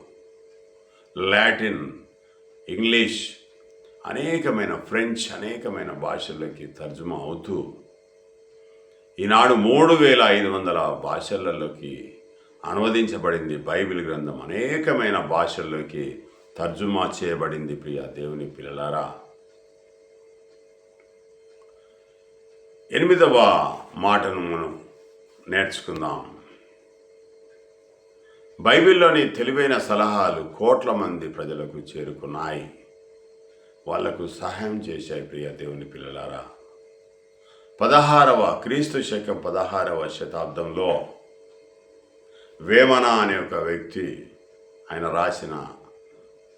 లాటిన్, ఇంగ్లీష్, అనేకమైన ఫ్రెంచ్, అనేకమైన భాషల్లోకి తర్జుమా అవుతూ ఈనాడు 3500 భాషలలోకి అనువదించబడింది బైబిల్ గ్రంథం. అనేకమైన భాషల్లోకి తర్జుమా చేయబడింది. ప్రియా దేవుని పిల్లలారా, 8వ మాటను మనం నేర్చుకుందాం. బైబిల్లోని తెలివైన సలహాలు కోట్ల మంది ప్రజలకు చేరుకున్నాయి, వాళ్లకు సహాయం చేశాయి. ప్రియా దేవుని పిల్లలారా, క్రీస్తు శకం 16వ శతాబ్దంలో వేమన అనే ఒక వ్యక్తి, ఆయన రాసిన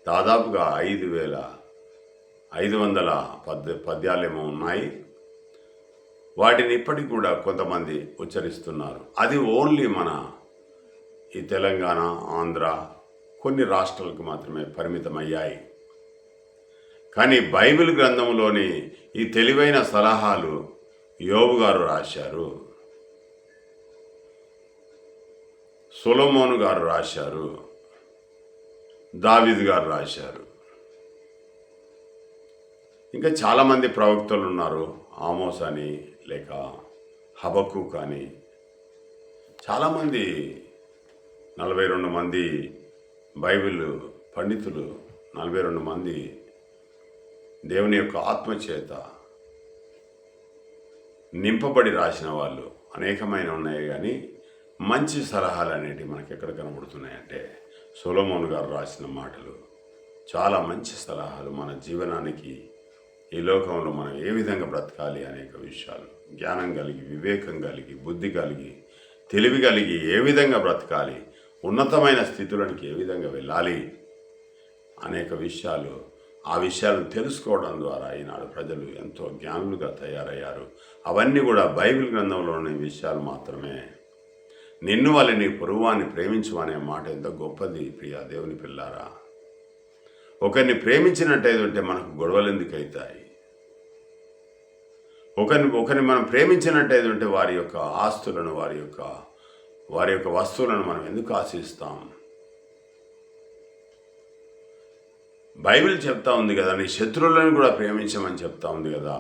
దాదాపుగా 5500 పద్యాలేమో ఉన్నాయి. వాటిని ఇప్పటికి కూడా కొంతమంది ఉచ్చరిస్తున్నారు. అది ఓన్లీ మన ఈ తెలంగాణ, ఆంధ్ర కొన్ని రాష్ట్రాలకు మాత్రమే పరిమితమయ్యాయి. కానీ బైబిల్ గ్రంథంలోని ఈ తెలివైన సలహాలు యోబు గారు రాశారు, సొలొమోను గారు రాశారు, దావీదు గారు రాశారు. ఇంకా చాలామంది ప్రవక్తలు ఉన్నారు. ఆమోస్ అని లేక హబక్కూక్ అని చాలామంది 42 మంది బైబిల్ పండితులు, 42 మంది దేవుని యొక్క ఆత్మచేత నింపబడి రాసిన వాళ్ళు అనేకమైన ఉన్నాయి. కానీ మంచి సలహాలు అనేటివి మనకి ఎక్కడ కనబడుతున్నాయంటే సొలొమోను గారు రాసిన మాటలు చాలా మంచి సలహాలు. మన జీవనానికి, ఈ లోకంలో మనం ఏ విధంగా బ్రతకాలి అనేక విషయాలు, జ్ఞానం కలిగి, వివేకం కలిగి, బుద్ధి కలిగి, తెలివి కలిగి ఏ విధంగా బ్రతకాలి, ఉన్నతమైన స్థితులకు ఏ విధంగా వెళ్ళాలి అనేక విషయాలు, ఆ విషయాలను తెలుసుకోవడం ద్వారా ఈనాడు ప్రజలు ఎంతో జ్ఞానులుగా తయారయ్యారు. అవన్నీ కూడా బైబిల్ గ్రంథంలోని విషయాలు మాత్రమే. నిన్ను వల్ల నీ పొరుగువాన్ని ప్రేమించు అనే మాట ఎంత గొప్పది ప్రియా దేవుని పిల్లారా. ఒకరిని ప్రేమించినట్టయితే మనకు గొడవలు ఎందుకు అవుతాయి? ఒకరిని మనం ప్రేమించినట్టయితే వారి యొక్క ఆస్తులను, వారి యొక్క వస్తువులను మనం ఎందుకు ఆశిస్తాం? బైబిల్ చెప్తా ఉంది కదా, నీ శత్రువులను కూడా ప్రేమించమని చెప్తా ఉంది కదా.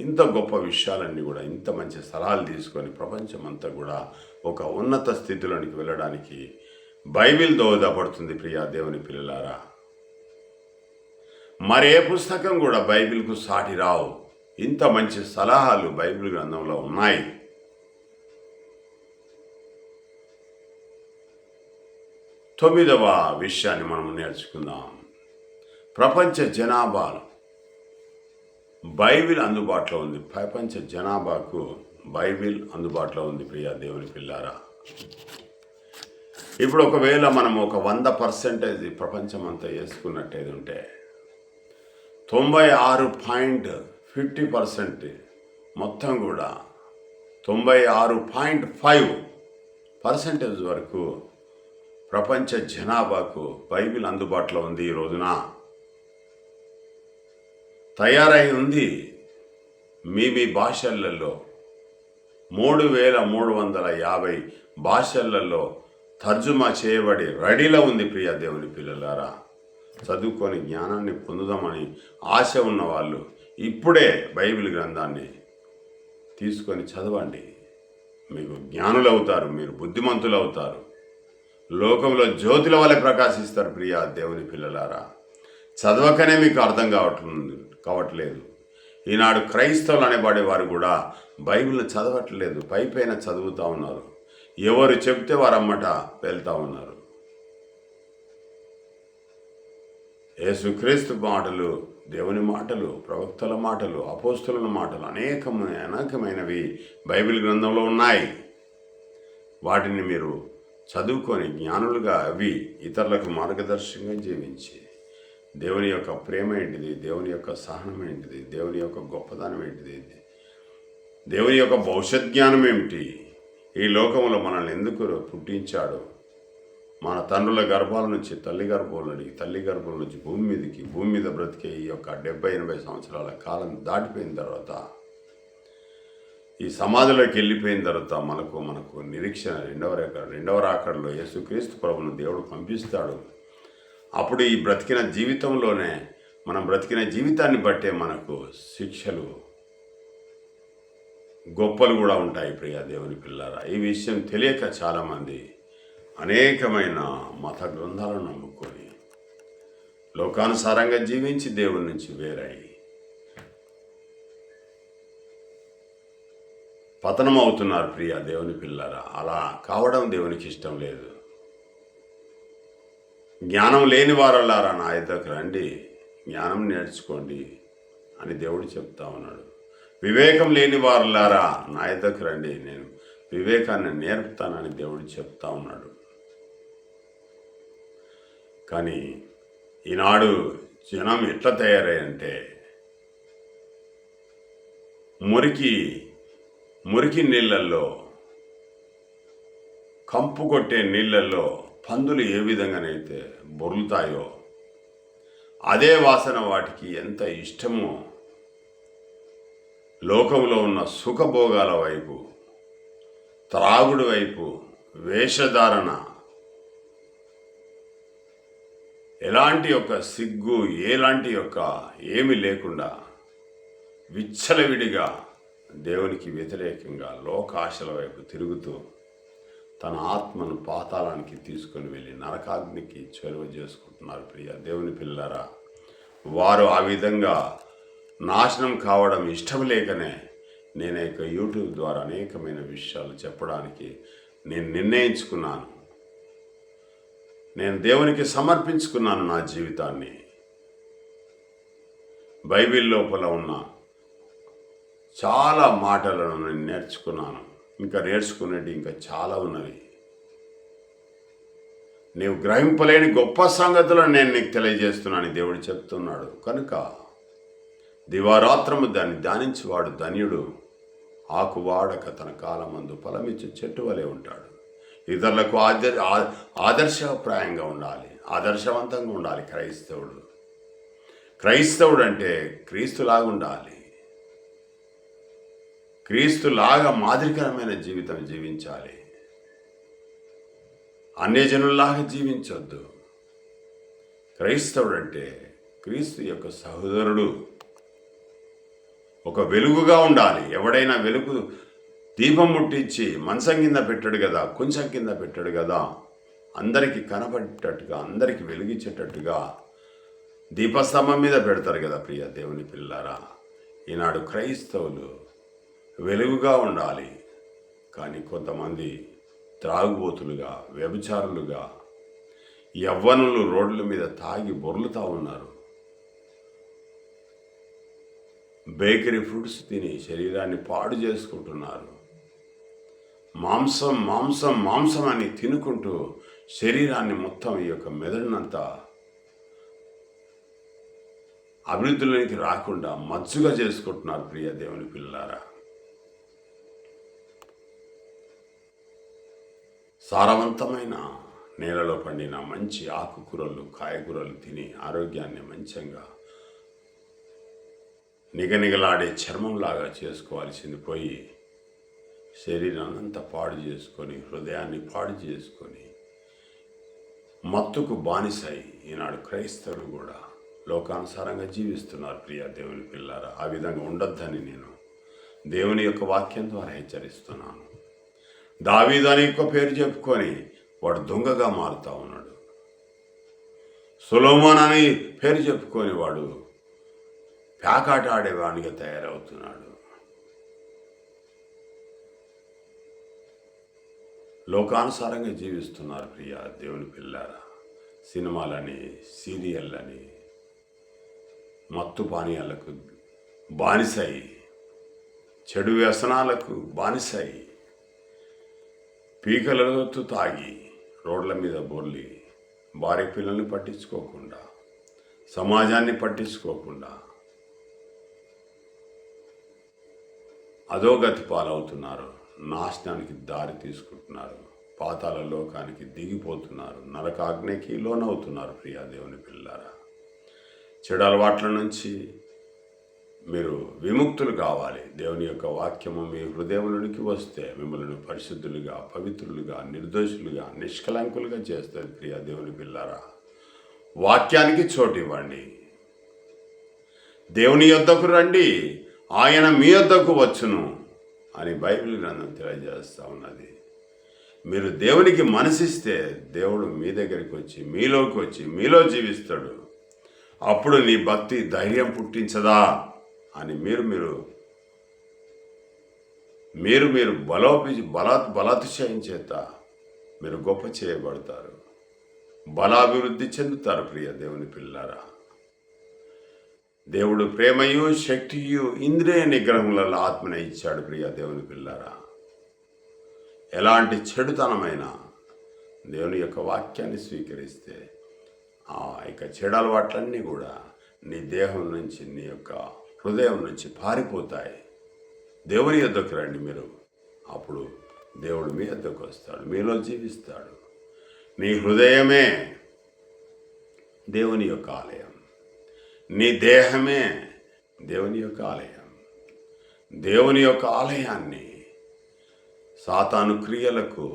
ఇంత గొప్ప విషయాలన్నీ కూడా, ఇంత మంచి సలహాలు తీసుకొని ప్రపంచం అంతా కూడా ఒక ఉన్నత స్థితిలోనికి వెళ్ళడానికి బైబిల్ దోహదపడుతుంది ప్రియా దేవుని పిల్లలారా. మరే పుస్తకం కూడా బైబిల్కు సాటి రావు. ఇంత మంచి సలహాలు బైబిల్ గ్రంథంలో ఉన్నాయి. తొమ్మిదవ విషయాన్ని మనం నేర్చుకుందాం. ప్రపంచ జనాభాలో బైబిల్ అందుబాటులో ఉంది. ప్రపంచ జనాభాకు బైబిల్ అందుబాటులో ఉంది ప్రియా దేవుని పిల్లారా. ఇప్పుడు ఒకవేళ మనం ఒక 100% ప్రపంచం అంతా వేసుకున్నట్టయితే ఉంటే 96.50% మొత్తం కూడా 96.5% వరకు ప్రపంచ జనాభాకు బైబిల్ అందుబాటులో ఉంది. ఈ రోజున తయారై ఉంది. మీ భాషలలో 3350 భాషలలో తర్జుమా చేయబడి రెడీలో ఉంది ప్రియా దేవుని పిల్లలారా. చదువుకొని జ్ఞానాన్ని పొందుదామని ఆశ ఉన్న వాళ్ళు ఇప్పుడే బైబిల్ గ్రంథాన్ని తీసుకొని చదవండి. మీకు జ్ఞానులు అవుతారు, మీరు బుద్ధిమంతులు అవుతారు, లోకంలో జ్యోతుల వలె ప్రకాశిస్తారు ప్రియా దేవుని పిల్లలారా. చదవకనే మీకు అర్థం కావట్లేదు. ఈనాడు క్రైస్తవులు అనేబడే వారు కూడా బైబిల్ని చదవట్లేదు, పైపైన చదువుతూ ఉన్నారు. ఎవరు చెప్తే వారమ్మట వెళ్తూ ఉన్నారు. యేసుక్రీస్తు మాటలు, దేవుని మాటలు, ప్రవక్తల మాటలు, అపోస్తుల మాటలు అనేకమైనవి బైబిల్ గ్రంథంలో ఉన్నాయి. వాటిని మీరు చదువుకొని జ్ఞానులుగా అవి ఇతరులకు మార్గదర్శకంగా జీవించి దేవుని యొక్క ప్రేమ ఏంటిది, దేవుని యొక్క సహనం ఏంటిది, దేవుని యొక్క గొప్పదనం ఏంటిది, దేవుని యొక్క భవిష్యత్ జ్ఞానం ఏమిటి, ఈ లోకంలో మనల్ని ఎందుకు పుట్టించాడు, మన తండ్రుల గర్భాల నుంచి, తల్లి గర్భాల నుంచి భూమి మీద బ్రతికే ఈ యొక్క 70-80 సంవత్సరాల కాలం దాటిపోయిన తర్వాత, ఈ సమాధిలోకి వెళ్ళిపోయిన తర్వాత మనకు నిరీక్షణ రెండవ రాకడలో యేసుక్రీస్తు ప్రభువును దేవుడు పంపిస్తాడు. అప్పుడు ఈ బ్రతికిన జీవితంలోనే, మనం బ్రతికిన జీవితాన్ని బట్టే మనకు శిక్షలు, గొప్పలు కూడా ఉంటాయి ప్రియా దేవుని పిల్లారా. ఈ విషయం తెలియక చాలామంది అనేకమైన మత గ్రంథాలను నమ్ముకొని లోకానుసారంగా జీవించి దేవుని నుంచి వేరై పతనం అవుతున్నారు ప్రియా దేవుని పిల్లారా. అలా కావడం దేవునికి ఇష్టం లేదు. జ్ఞానం లేని వారలారా నా యొద్దకు రండి, జ్ఞానం నేర్చుకోండి అని దేవుడు చెప్తా ఉన్నాడు. వివేకం లేని వారలారా నా యొద్దకు రండి, నేను వివేకాన్ని నేర్పుతానని దేవుడు చెప్తా ఉన్నాడు. కానీ ఈనాడు జనం ఎట్లా తయారయ్యంటే మురికి మురికి నీళ్ళల్లో, కంపు కొట్టే నీళ్ళల్లో పందులు ఏ విధంగానైతే బొర్లుతాయో అదే వాసన వాటికి ఎంత ఇష్టమో లోకంలో ఉన్న సుఖభోగాల వైపు, త్రాగుడు వైపు, వేషధారణ, ఎలాంటి యొక్క సిగ్గు, ఎలాంటి యొక్క ఏమి లేకుండా విచ్చలవిడిగా దేవునికి వ్యతిరేకంగా లోకాశల వైపు తిరుగుతూ తన ఆత్మను పాతాళానికి తీసుకొని వెళ్ళి నరకాగ్నికి చేరువ చేసుకుంటున్నారు. ప్రియ దేవుని పిల్లరా, వారు ఆ విధంగా నాశనం కావడం ఇష్టం లేకనే నేను యూట్యూబ్ ద్వారా అనేకమైన విషయాలు చెప్పడానికి నేను నిర్ణయించుకున్నాను. నేను దేవునికి సమర్పించుకున్నాను నా జీవితాన్ని. బైబిల్ లోపల ఉన్న చాలా మాటలను నేను నేర్చుకున్నాను. ఇంకా నేర్చుకునేవి ఇంకా చాలా ఉన్నవి. నీవు గ్రహింపలేని గొప్ప సంగతులను నేను నీకు తెలియజేస్తున్నాను దేవుడు చెప్తున్నాడు. కనుక దివారాత్రము దాన్ని ధ్యానించేవాడు ధన్యుడు. ఆకు వాడక తన కాలమందు ఫలమిచ్చు చెట్టు వలె ఉంటాడు. ఇతరులకు ఆదర్శప్రాయంగా ఉండాలి, ఆదర్శవంతంగా ఉండాలి. క్రైస్తవుడు అంటే క్రీస్తులాగా ఉండాలి. క్రీస్తులాగా మాదిరికరమైన జీవితం జీవించాలి. అన్యజనుల్లాగా జీవించొద్దు. క్రైస్తవుడు అంటే క్రీస్తు యొక్క సహోదరుడు. ఒక వెలుగుగా ఉండాలి. ఎవడైనా వెలుగు దీపం ముట్టించి మంచం కింద పెట్టాడు కదా, కొంచెం కింద పెట్టాడు కదా, అందరికీ కనపడేటట్టుగా, అందరికీ వెలిగించేటట్టుగా దీపస్తంభం మీద పెడతారు కదా. ప్రియ దేవుని పిల్లారా, ఈనాడు క్రైస్తవులు వెలుగుగా ఉండాలి. కానీ కొంతమంది త్రాగుబోతులుగా, వ్యభిచారులుగా, యవ్వనులు రోడ్ల మీద తాగి బొర్లుతూ ఉన్నారు. బేకరీ ఫుడ్స్ తిని శరీరాన్ని పాడు చేసుకుంటున్నారు. మాంసం మాంసం మాంసం అని తినుకుంటూ శరీరాన్ని మొత్తం ఈ యొక్క మెదడునంతా అభివృద్ధిలోనికి రాకుండా మచ్చుగా చేసుకుంటున్నారు. ప్రియ దేవుని పిల్లారా, సారవంతమైన నేలలో పండిన మంచి ఆకుకూరలు, కాయగూరలు తిని ఆరోగ్యాన్ని మంచిగా నిగనిగలాడే చర్మంలాగా చేసుకోవాల్సింది పోయి శరీరాన్ని అంతా పాడు చేసుకొని, హృదయాన్ని పాడు చేసుకొని మత్తుకు బానిసై ఈనాడు క్రైస్తవులు కూడా లోకానుసారంగా జీవిస్తున్నారు. ప్రియ దేవుని పిల్లారా, ఆ విధంగా ఉండొద్దని నేను దేవుని యొక్క వాక్యం ద్వారా హెచ్చరిస్తున్నాను. దావీదు అని యొక్క పేరు చెప్పుకొని వాడు దొంగగా మారుతూ ఉన్నాడు. సొలొమోన్ అని పేరు చెప్పుకొని వాడు ప్యాకాట ఆడేవాడిగా తయారవుతున్నాడు. లోకానుసారంగా జీవిస్తున్నారు. ప్రియ దేవుని పిల్లారా, సినిమాలని, సీరియళ్ళని, మత్తు పానీయాలకు బానిసై, చెడు వ్యసనాలకు బానిసై, పీకలతో తాగి రోడ్ల మీద బొర్లి భార్య పిల్లల్ని పట్టించుకోకుండా, సమాజాన్ని పట్టించుకోకుండా అధోగతి పాలవుతున్నారు. నాశనానికి దారి తీసుకుంటున్నారు. పాతాళ లోకానికి దిగిపోతున్నారు. నరకాగ్నికి లోనవుతున్నారు. ప్రియా దేవుని పిల్లారా, చెడు అలవాట్ల నుంచి మీరు విముక్తులు కావాలి. దేవుని యొక్క వాక్యము మీ హృదయంలోనికి వస్తే మిమ్మల్ని పరిశుద్ధులుగా, పవిత్రులుగా, నిర్దోషులుగా, నిష్కలంకులుగా చేస్తుంది. ప్రియా దేవుని పిల్లారా, వాక్యానికి చోటు ఇవ్వండి. దేవుని యొద్దకు రండి, ఆయన మీ యొద్దకు వచ్చును అని బైబిల్ గ్రంథం తెలియజేస్తూ ఉన్నది. మీరు దేవునికి మనసిస్తే దేవుడు మీ దగ్గరికి వచ్చి, మీలోకి వచ్చి, మీలో జీవిస్తాడు. అప్పుడు నీ భక్తి ధైర్యం పుట్టించదా అని మీరు బలాతిశయం చేత మీరు గొప్ప చేయబడతారు, బలాభివృద్ధి చెందుతారు. ప్రియ దేవుని పిల్లారా, దేవుడు ప్రేమయు శక్తియు ఇంద్రియ నిగ్రహములలో ఆత్మనే ఇచ్చాడు. ప్రియ దేవుని పిల్లారా, ఎలాంటి చెడుతనమైన దేవుని యొక్క వాక్యాన్ని స్వీకరిస్తే ఆ యొక్క చెడు అలవాట్లన్నీ కూడా నీ దేహం నుంచి, నీ యొక్క హృదయం నుంచి పారిపోతాయి. దేవుని యొద్దకు రండి. మీరు అప్పుడు దేవుడు మీ వద్దకు వస్తాడు, మీలో జీవిస్తాడు. నీ హృదయమే దేవుని యొక్క ఆలయం, నీ దేహమే దేవుని యొక్క ఆలయం. దేవుని యొక్క ఆలయాన్ని సాతాను క్రియలకు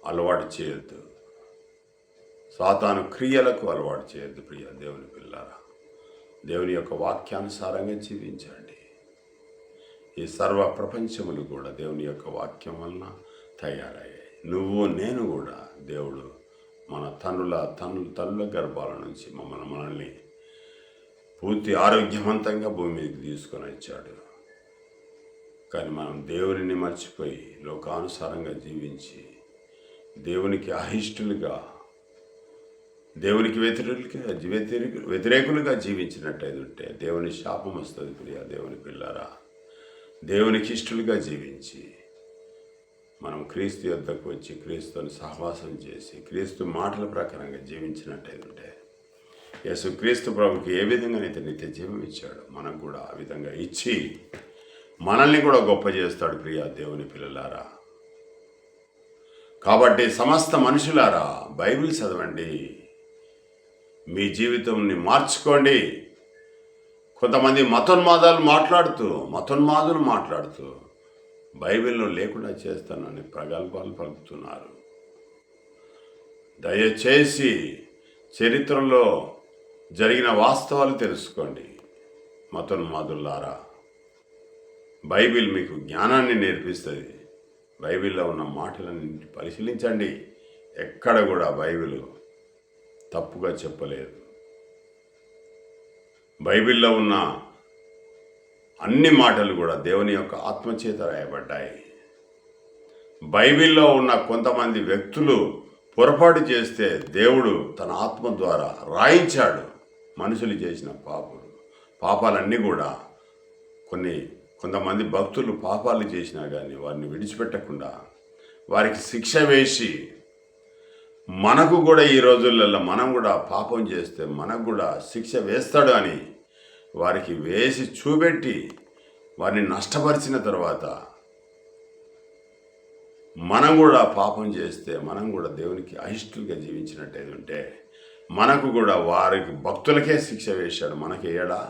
అలవాటు చేయొద్దు. సాతాను క్రియలకు అలవాటు చేయొద్దు ప్రియ దేవుని పిల్లారా. దేవుని యొక్క వాక్యానుసారంగా జీవించండి. ఈ సర్వ ప్రపంచములు కూడా దేవుని యొక్క వాక్యం వలన తయారయ్యాయి. నువ్వు నేను కూడా దేవుడు మన తల్లుల గర్భాల నుంచి మనల్ని పూర్తి ఆరోగ్యవంతంగా భూమి మీదకి తీసుకొని వచ్చాడు. కానీ మనం దేవునిని మర్చిపోయి లోకానుసారంగా జీవించి దేవునికి అహిష్టులుగా, దేవునికి వ్యతిరేకులుగా జీవించినట్టయితే దేవుని శాపం వస్తుంది ప్రియ దేవుని పిల్లారా. దేవునికి ఇష్టలుగా జీవించి మనం క్రీస్తు యొద్దకు వచ్చి క్రీస్తుని సహవాసం చేసి క్రీస్తు మాటల ప్రకారంగా జీవించినట్టయితే యేసు క్రీస్తు ప్రభుకి ఏ విధంగానైతే నిత్య జీవం ఇచ్చాడో మనకు కూడా ఆ విధంగా ఇచ్చి మనల్ని కూడా గొప్ప చేస్తాడు ప్రియ దేవుని పిల్లలారా. కాబట్టి సమస్త మనుషులారా బైబిల్ చదవండి, మీ జీవితంని మార్చుకోండి. కొంతమంది మతోన్మాదులు మాట్లాడుతూ బైబిల్లో లేకుండా చేస్తానని ప్రగల్భాలు పలుకుతున్నారు. దయచేసి చరిత్రలో జరిగిన వాస్తవాలు తెలుసుకోండి మతోన్మాదులారా. బైబిల్ మీకు జ్ఞానాన్ని నేర్పిస్తుంది. బైబిల్లో ఉన్న మాటలన్నీ పరిశీలించండి. ఎక్కడ కూడా బైబిల్ తప్పుగా చెప్పలేదు. బైబిల్లో ఉన్న అన్ని మాటలు కూడా దేవుని యొక్క ఆత్మచేత రాయబడ్డాయి. బైబిల్లో ఉన్న కొంతమంది వ్యక్తులు పొరపాటు చేస్తే దేవుడు తన ఆత్మ ద్వారా రాయించాడు. మనుషులు చేసిన పాపాలన్నీ కూడా కొంతమంది భక్తులు పాపాలు చేసినా కానీ వారిని విడిచిపెట్టకుండా వారికి శిక్ష వేసి, మనకు కూడా ఈ రోజులలో మనం కూడా పాపం చేస్తే మనకు కూడా శిక్ష వేస్తాడు అని వారికి వేసి చూపెట్టి వారిని నష్టపరిచిన తర్వాత మనం కూడా పాపం చేస్తే మనం కూడా దేవునికి అయిష్టులుగా జీవించినట్టయితే ఉంటే మనకు కూడా వారికి భక్తులకే శిక్ష వేశాడు, మనకి ఏడా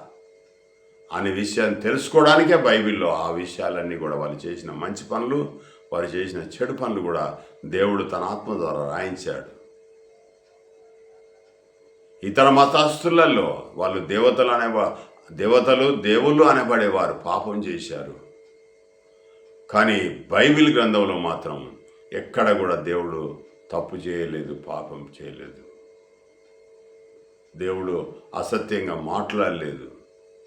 అనే విషయాన్ని తెలుసుకోవడానికే బైబిల్లో ఆ విషయాలన్నీ కూడా వాళ్ళు చేసిన మంచి పనులు, వారు చేసిన చెడు పనులు కూడా దేవుడు తన ఆత్మ ద్వారా రాయించాడు. ఇతర మతస్థులలో వాళ్ళు దేవుళ్ళు అనబడేవారు పాపం చేశారు. కానీ బైబిల్ గ్రంథంలో మాత్రం ఎక్కడ కూడా దేవుడు తప్పు చేయలేదు, పాపం చేయలేదు. దేవుడు అసత్యంగా మాట్లాడలేదు.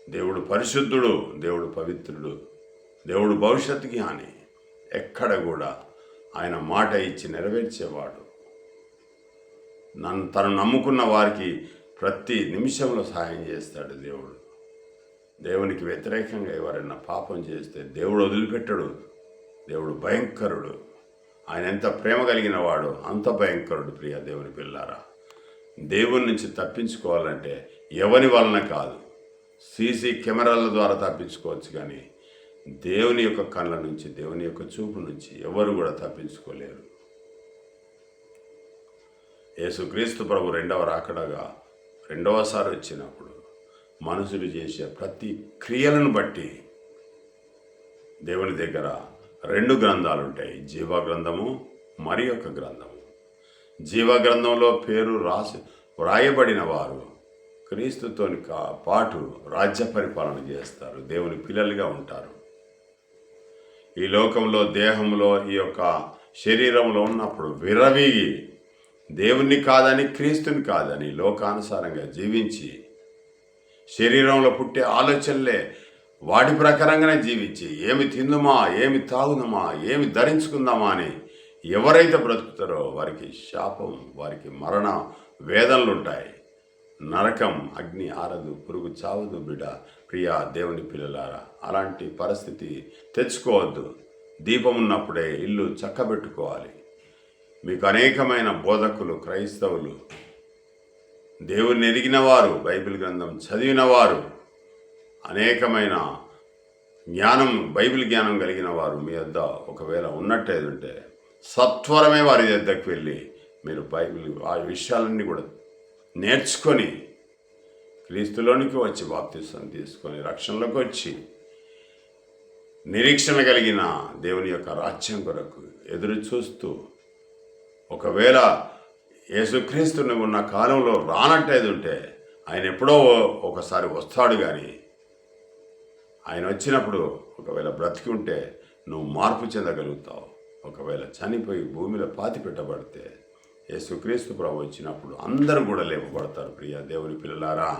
దేవుడు పరిశుద్ధుడు, దేవుడు పవిత్రుడు, దేవుడు భవిష్యత్తు జ్ఞాని. ఎక్కడ కూడా ఆయన మాట ఇచ్చి నెరవేర్చేవాడు. తను నమ్ముకున్న వారికి ప్రతి నిమిషంలో సహాయం చేస్తాడు దేవుడు. దేవునికి వ్యతిరేకంగా ఎవరైనా పాపం చేస్తే దేవుడు వదిలిపెట్టడు. దేవుడు భయంకరుడు. ఆయన ఎంత ప్రేమ కలిగిన వాడు అంత భయంకరుడు ప్రియ దేవుని పిల్లారా. దేవుని నుంచి తప్పించుకోవాలంటే ఎవరి వలన కాదు, సీసీ కెమెరాల ద్వారా తప్పించుకోవచ్చు. కానీ దేవుని యొక్క కళ్ళ నుంచి, దేవుని యొక్క చూపు నుంచి ఎవరు కూడా తప్పించుకోలేరు. యేసుక్రీస్తు ప్రభు రెండవ రాకడగా రెండవసారి వచ్చినప్పుడు మనుషులు చేసే ప్రతి క్రియలను బట్టి దేవుని దగ్గర 2 గ్రంథాలు ఉంటాయి, జీవ గ్రంథము మరి ఒక గ్రంథము. జీవ గ్రంథంలో పేరు వ్రాయబడిన వారు క్రీస్తుతో పాటు రాజ్య పరిపాలన చేస్తారు, దేవుని పిల్లలుగా ఉంటారు. ఈ లోకంలో దేహంలో ఈ యొక్క శరీరంలో ఉన్నప్పుడు విరవీగి దేవుణ్ణి కాదని క్రీస్తుని కాదని లోకానుసారంగా జీవించి శరీరంలో పుట్టే ఆలోచనలే వాటి ప్రకారంగానే జీవించి ఏమి తిందుమా, ఏమి తాగుదామా, ఏమి ధరించుకుందామా అని ఎవరైతే బ్రతుకుతారో వారికి శాపం, వారికి మరణ వేదనలు ఉంటాయి. నరకం, అగ్ని ఆరదు, పురుగు చావదు బిడ్డ ప్రియ దేవుని పిల్లలారా. అలాంటి పరిస్థితి తెచ్చుకోవద్దు. దీపం ఉన్నప్పుడే ఇల్లు చక్కబెట్టుకోవాలి. మీకు అనేకమైన బోధకులు, క్రైస్తవులు, దేవుని ఎరిగిన వారు, బైబిల్ గ్రంథం చదివిన వారు అనేకమైన బైబిల్ జ్ఞానం కలిగిన వారు మీ వద్ద ఒకవేళ ఉన్నట్టేదంటే సత్వరమే వారి దగ్గరికి వెళ్ళి మీరు బైబిల్ ఆ విషయాలన్నీ కూడా నేర్చుకొని క్రీస్తులోనికి వచ్చి బాప్తిసం తీసుకొని రక్షణలోకి వచ్చి నిరీక్షణ కలిగిన దేవుని యొక్క రాజ్యం కొరకు ఎదురు చూస్తూ ఒకవేళ యేసుక్రీస్తుని ఉన్న కాలంలో రానట్టేది ఉంటే ఆయన ఎప్పుడో ఒకసారి వస్తాడు, కానీ ఆయన వచ్చినప్పుడు ఒకవేళ బ్రతికి ఉంటే నువ్వు మార్పు చెందగలుగుతావు. ఒకవేళ చనిపోయి భూమిలో పాతి పెట్టబడితే యేసుక్రీస్తు ప్రభు వచ్చినప్పుడు అందరూ కూడా లేపబడతారు. ప్రియ దేవుని పిల్లలారా,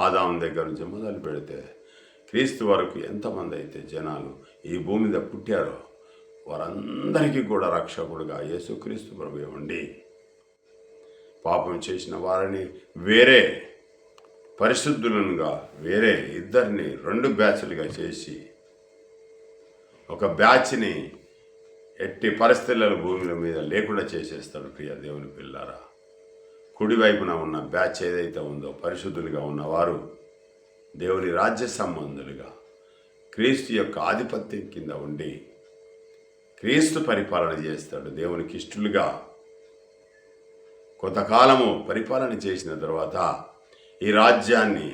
ఆదాము దగ్గర నుంచి మొదలు పెడితే క్రీస్తు వరకు ఎంతమంది అయితే జనాలు ఈ భూమి మీద పుట్టారో వారందరికీ కూడా రక్షకుడుగా యేసుక్రీస్తు ప్రభు ఉండి పాపం చేసిన వారిని వేరే పరిశుద్ధులనుగా వేరే ఇద్దరిని 2 బ్యాచ్లుగా చేసి ఒక బ్యాచ్ని ఎట్టి పరిస్థితులలో భూమిల మీద లేకుండా చేసేస్తాడు. ప్రియ దేవుని పిల్లారా, కుడివైపున ఉన్న బ్యాచ్ ఏదైతే ఉందో పరిశుద్ధులుగా ఉన్నవారు దేవుని రాజ్య సంబంధులుగా క్రీస్తు యొక్క ఆధిపత్యం కింద ఉండి క్రీస్తు పరిపాలన చేస్తాడు. దేవునికి ఇష్టలుగా కొంతకాలము పరిపాలన చేసిన తర్వాత ఈ రాజ్యాన్ని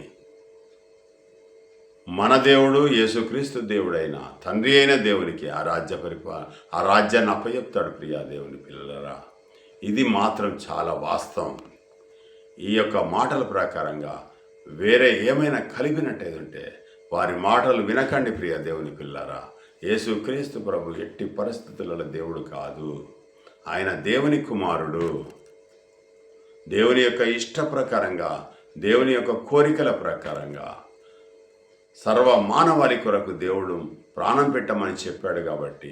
మన దేవుడు యేసుక్రీస్తు దేవుడైన తండ్రి అయిన దేవునికి ఆ రాజ్యాన్ని అప్పచెప్తాడు. ప్రియా దేవుని పిల్లలరా, ఇది మాత్రం చాలా వాస్తవం. ఈ యొక్క మాటల ప్రకారంగా వేరే ఏమైనా కలిపినట్టేదంటే వారి మాటలు వినకండి. ప్రియ దేవుని పిల్లరా, యేసుక్రీస్తు ప్రభు ఎట్టి పరిస్థితులలో దేవుడు కాదు, ఆయన దేవుని కుమారుడు. దేవుని యొక్క ఇష్ట ప్రకారంగా, దేవుని యొక్క కోరికల ప్రకారంగా సర్వ మానవాళి కొరకు దేవుడు ప్రాణం పెట్టమని చెప్పాడు. కాబట్టి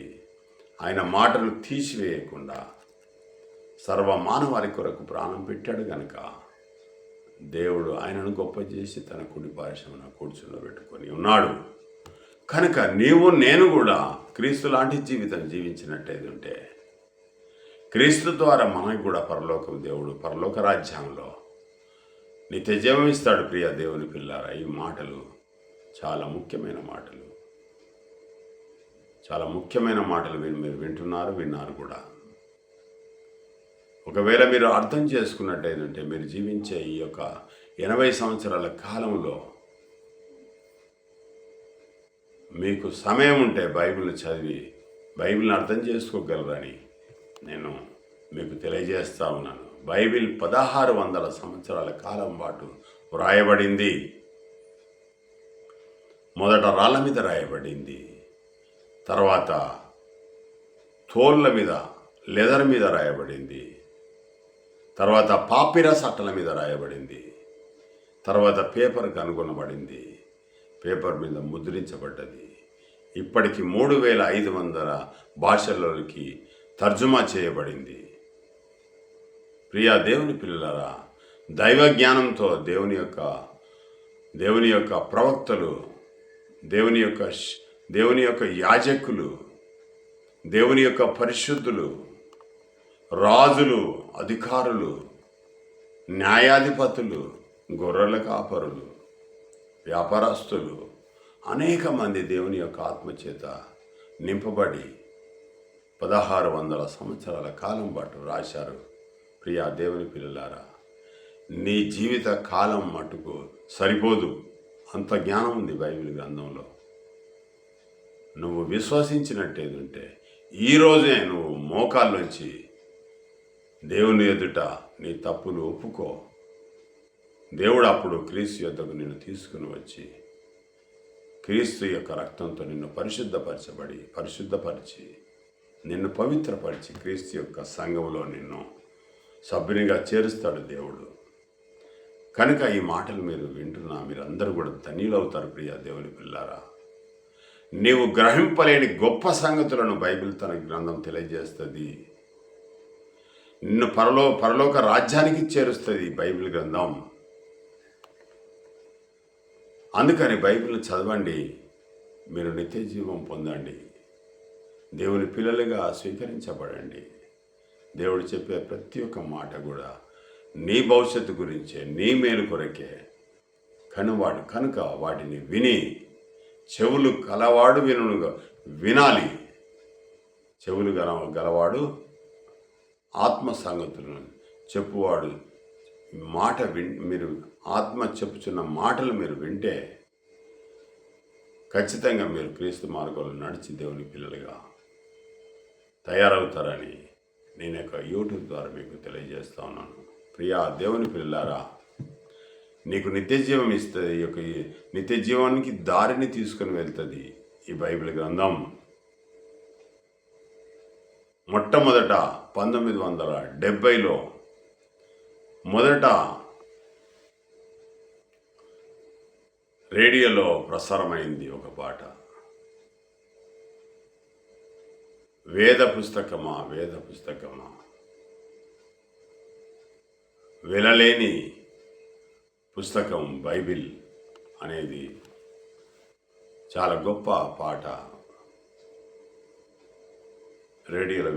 ఆయన మాటలు తీసివేయకుండా సర్వ మానవాళి కొరకు ప్రాణం పెట్టాడు కనుక దేవుడు ఆయనను గొప్ప చేసి తన కుడి పార్శ్వమున కూర్చుండబెట్టుకొని ఉన్నాడు. కనుక నీవు నేను కూడా క్రీస్తు లాంటి జీవితం జీవించినట్టయితే క్రీస్తు ద్వారా మనకు కూడా పరలోక దేవుడు పరలోక రాజ్యంలో నిత్య జీవం ఇస్తాడు. ప్రియ దేవుని పిల్లారా, ఈ మాటలు చాలా ముఖ్యమైన మాటలు, చాలా ముఖ్యమైన మాటలు మీరు విన్నారు కూడా. ఒకవేళ మీరు అర్థం చేసుకున్నట్టయితే మీరు జీవించే ఈ యొక్క 80 సంవత్సరాల కాలంలో మీకు సమయం ఉంటే బైబిల్ని చదివి బైబిల్ని అర్థం చేసుకోగలరని నేను మీకు తెలియజేస్తా ఉన్నాను. బైబిల్ 1600 సంవత్సరాల కాలం పాటు వ్రాయబడింది. మొదట రాళ్ళ మీద రాయబడింది, తర్వాత తోళ్ళ మీద లెదర్ మీద రాయబడింది, తర్వాత పాపిరస్ అట్టల మీద రాయబడింది, తర్వాత పేపర్ కనుగొనబడింది, పేపర్ మీద ముద్రించబడ్డది. ఇప్పటికి 3500 భాషల్లోకి తర్జుమా చేయబడింది. ప్రియా దేవుని పిల్లలారా, దైవ జ్ఞానంతో దేవుని యొక్క ప్రవక్తలు, దేవుని యొక్క యాజకులు, దేవుని యొక్క పరిశుద్ధులు, రాజులు, అధికారులు, న్యాయాధిపతులు, గొర్రెల కాపరులు, వ్యాపారస్తులు, అనేక మంది దేవుని యొక్క ఆత్మచేత నింపబడి 1600 సంవత్సరాల కాలం పాటు రాశారు. ప్రియా దేవుని పిల్లలారా, నీ జీవిత కాలం మటుకు సరిపోదు, అంత జ్ఞానం ఉంది బైబిల్ గ్రంథంలో. నువ్వు విశ్వసించినట్టేదంటే ఈరోజే నువ్వు మోకాల్లోంచి దేవుని ఎదుట నీ తప్పులు ఒప్పుకో. దేవుడు అప్పుడు క్రీస్తు యొద్దకు నిన్ను తీసుకుని వచ్చి క్రీస్తు యొక్క రక్తంతో నిన్ను పరిశుద్ధపరిచి నిన్ను పవిత్రపరిచి క్రీస్తు యొక్క సంఘంలో నిన్ను సభ్యునిగా చేరుస్తాడు దేవుడు. కనుక ఈ మాటలు మీరు మీరందరూ కూడా ధన్యులవుతారు. ప్రియ దేవుని పిల్లారా, నీవు గ్రహింపలేని గొప్ప సంగతులను బైబిల్ తన గ్రంథం తెలియజేస్తుంది. నిన్ను పరలోక రాజ్యానికి చేరుస్తుంది బైబిల్ గ్రంథం. అందుకని బైబిల్ చదవండి, మీరు నిత్య జీవం పొందండి, దేవుని పిల్లలుగా స్వీకరించబడండి. దేవుడు చెప్పే ప్రతి ఒక్క మాట కూడా నీ భవిష్యత్తు గురించే, నీ మేలు కొరకే. కనుక వాటిని విని చెవులు గలవాడు వినాలి. చెవులు గలవాడు ఆత్మ సంగతులను చెప్పువాడు మాట మీరు ఆత్మ చెప్పుచున్న మాటలు మీరు వింటే ఖచ్చితంగా మీరు క్రీస్తు మార్గంలో నడిచి దేవుని పిల్లలుగా తయారవుతారని నేను యొక్క యూట్యూబ్ ద్వారా మీకు తెలియజేస్తా ఉన్నాను. ప్రియా దేవుని పిల్లలారా, నీకు నిత్య జీవం ఇస్తుంది. ఈ యొక్క నిత్య జీవానికి దారిని తీసుకొని వెళ్తుంది ఈ బైబిల్ గ్రంథం. మొట్టమొదట 1970లో మొదట రేడియోలో ప్రసారమైంది ఒక పాట. వేద పుస్తకమా వేద పుస్తకమా, వెలలేని పుస్తకం బైబిల్ అనేది చాలా గొప్ప పాట రేడియోలో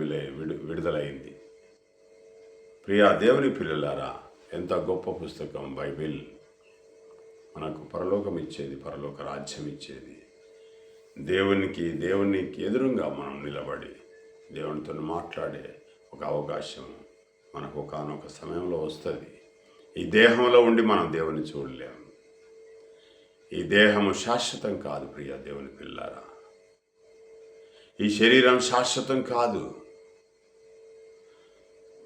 విడుదలైంది. ప్రియా దేవుని పిల్లలారా, ఎంత గొప్ప పుస్తకం బైబిల్. మనకు పరలోకం ఇచ్చేది, పరలోక రాజ్యం ఇచ్చేది. దేవునికి ఎదురుగా మనం నిలబడి దేవునితో మాట్లాడే ఒక అవకాశం మనకు ఒకానొక సమయంలో వస్తుంది. ఈ దేహంలో ఉండి మనం దేవుని చూడలేము. ఈ దేహము శాశ్వతం కాదు ప్రియ దేవుని పిల్లారా. ఈ శరీరం శాశ్వతం కాదు.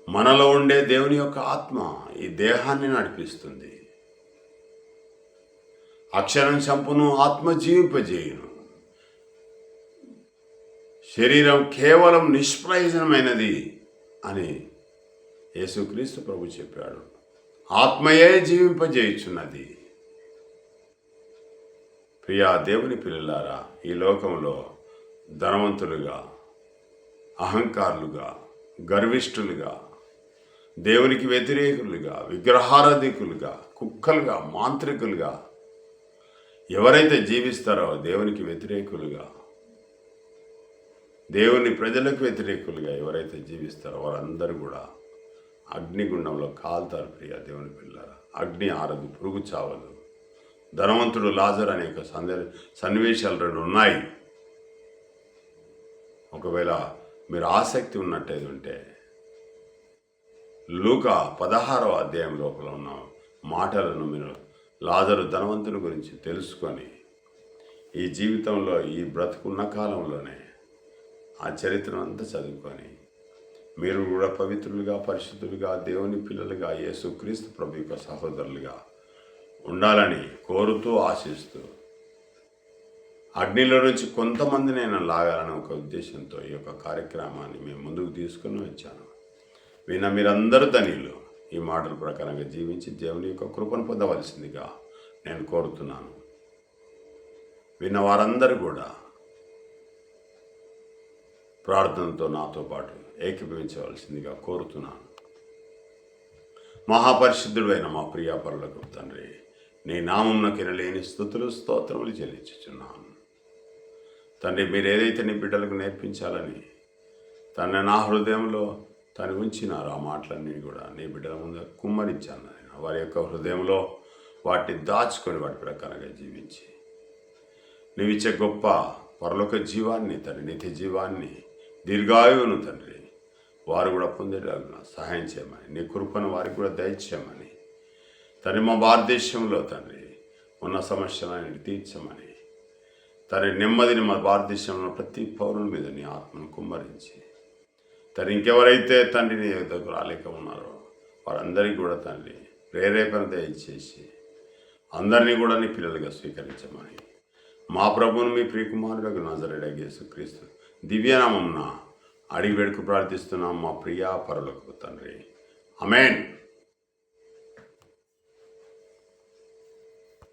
మనలో ఉండే దేవుని యొక్క ఆత్మ ఈ దేహాన్ని నడిపిస్తుంది. అక్షరం చంపును, ఆత్మ జీవింపజేయును. శరీరం కేవలం నిష్ప్రయోజనమైనది అని యేసుక్రీస్తు ప్రభు చెప్పాడు. ఆత్మయే జీవింపజేయుచున్నది. ప్రియా దేవుని పిల్లలారా, ఈ లోకంలో ధనవంతులుగా, అహంకారులుగా, గర్విష్ఠులుగా, దేవునికి వ్యతిరేకులుగా, విగ్రహారాధికులుగా, కుక్కలుగా, మాంత్రికులుగా ఎవరైతే జీవిస్తారో, దేవునికి వ్యతిరేకులుగా, దేవుని ప్రజలకు వ్యతిరేకులుగా ఎవరైతే జీవిస్తారో వారందరూ కూడా అగ్నిగుండంలో కాలుతారు. ప్రియ దేవుని పిల్లరా, అగ్ని ఆరదు, పురుగు చావదు. ధనవంతుడు లాజర్ అనేక సన్నివేశాలు రెండు ఉన్నాయి. ఒకవేళ మీరు ఆసక్తి ఉన్నట్టయితే ఉంటే లూకా 16వ అధ్యాయం లోపల ఉన్న మాటలను మీరు లాజరు ధనవంతుని గురించి తెలుసుకొని ఈ జీవితంలో ఈ బ్రతుకున్న కాలంలోనే ఆ చరిత్రను అంతా చదువుకొని మీరు కూడా పవిత్రులుగా, పరిశుద్ధులుగా, దేవుని పిల్లలుగా, యేసుక్రీస్తు ప్రభు యొక్క సహోదరులుగా ఉండాలని కోరుతూ, ఆశిస్తూ అగ్నిలో నుంచి కొంతమంది నేను లాగాలని ఒక ఉద్దేశంతో ఈ యొక్క కార్యక్రమాన్ని మేము ముందుకు తీసుకుని వచ్చాను. విన్న మీరందరూ ధన్యులు. ఈ మాటల ప్రకారంగా జీవించి దేవుని యొక్క కృపను పొందవలసిందిగా నేను కోరుతున్నాను. విన్న వారందరూ కూడా ప్రార్థనతో నాతో పాటు ఏకీభవించవలసిందిగా కోరుతున్నాను. మహాపరిశుద్ధుడు అయిన మా ప్రియ పరలోకపు తండ్రి, నీ నామమునకు ఎనలేని స్తుతులు, స్తోత్రములు చెల్లించుచున్నాను. తండ్రి, మీరు ఏదైతే నీ బిడ్డలకు నేర్పించాలని తండ్రి నా హృదయంలో తను ఉంచినారు, ఆ మాటలన్నీ కూడా నీ బిడ్డల ముందు కుమ్మరించాను. వారి యొక్క హృదయంలో వాటిని దాచుకొని వాటి ప్రకారంగా జీవించి నీవిచ్చే గొప్ప పరలోక జీవాన్ని, తండ్రి నిత్య జీవాన్ని, దీర్ఘాయువును తండ్రి వారు కూడా పొందేలాగా సహాయం చేయమని, నీ కృపను వారికి కూడా దయచేయమని తండ్రి, మా భారతదేశంలో తండ్రి ఉన్న సమస్యలను తీర్చమని తండ్రి, నెమ్మదిని మా భారతదేశంలో ప్రతి పౌరుని మీద నీ ఆత్మను కుమ్మరించి తండ్రి, ఇంకెవరైతే తండ్రి నీ దగ్గర రాలేక ఉన్నారో వారందరికీ కూడా తండ్రి ప్రేరేపణ దయచేసి అందరినీ కూడా నీ పిల్లలుగా స్వీకరించమని మా ప్రభువును మీ ప్రియకుమారుడు నజరేయుడైన యేసుక్రీస్తు దివ్యనామమున అడిగి వేడుకు ప్రార్థిస్తున్నాం మా ప్రియా పరలోకపు తండ్రి. ఆమేన్.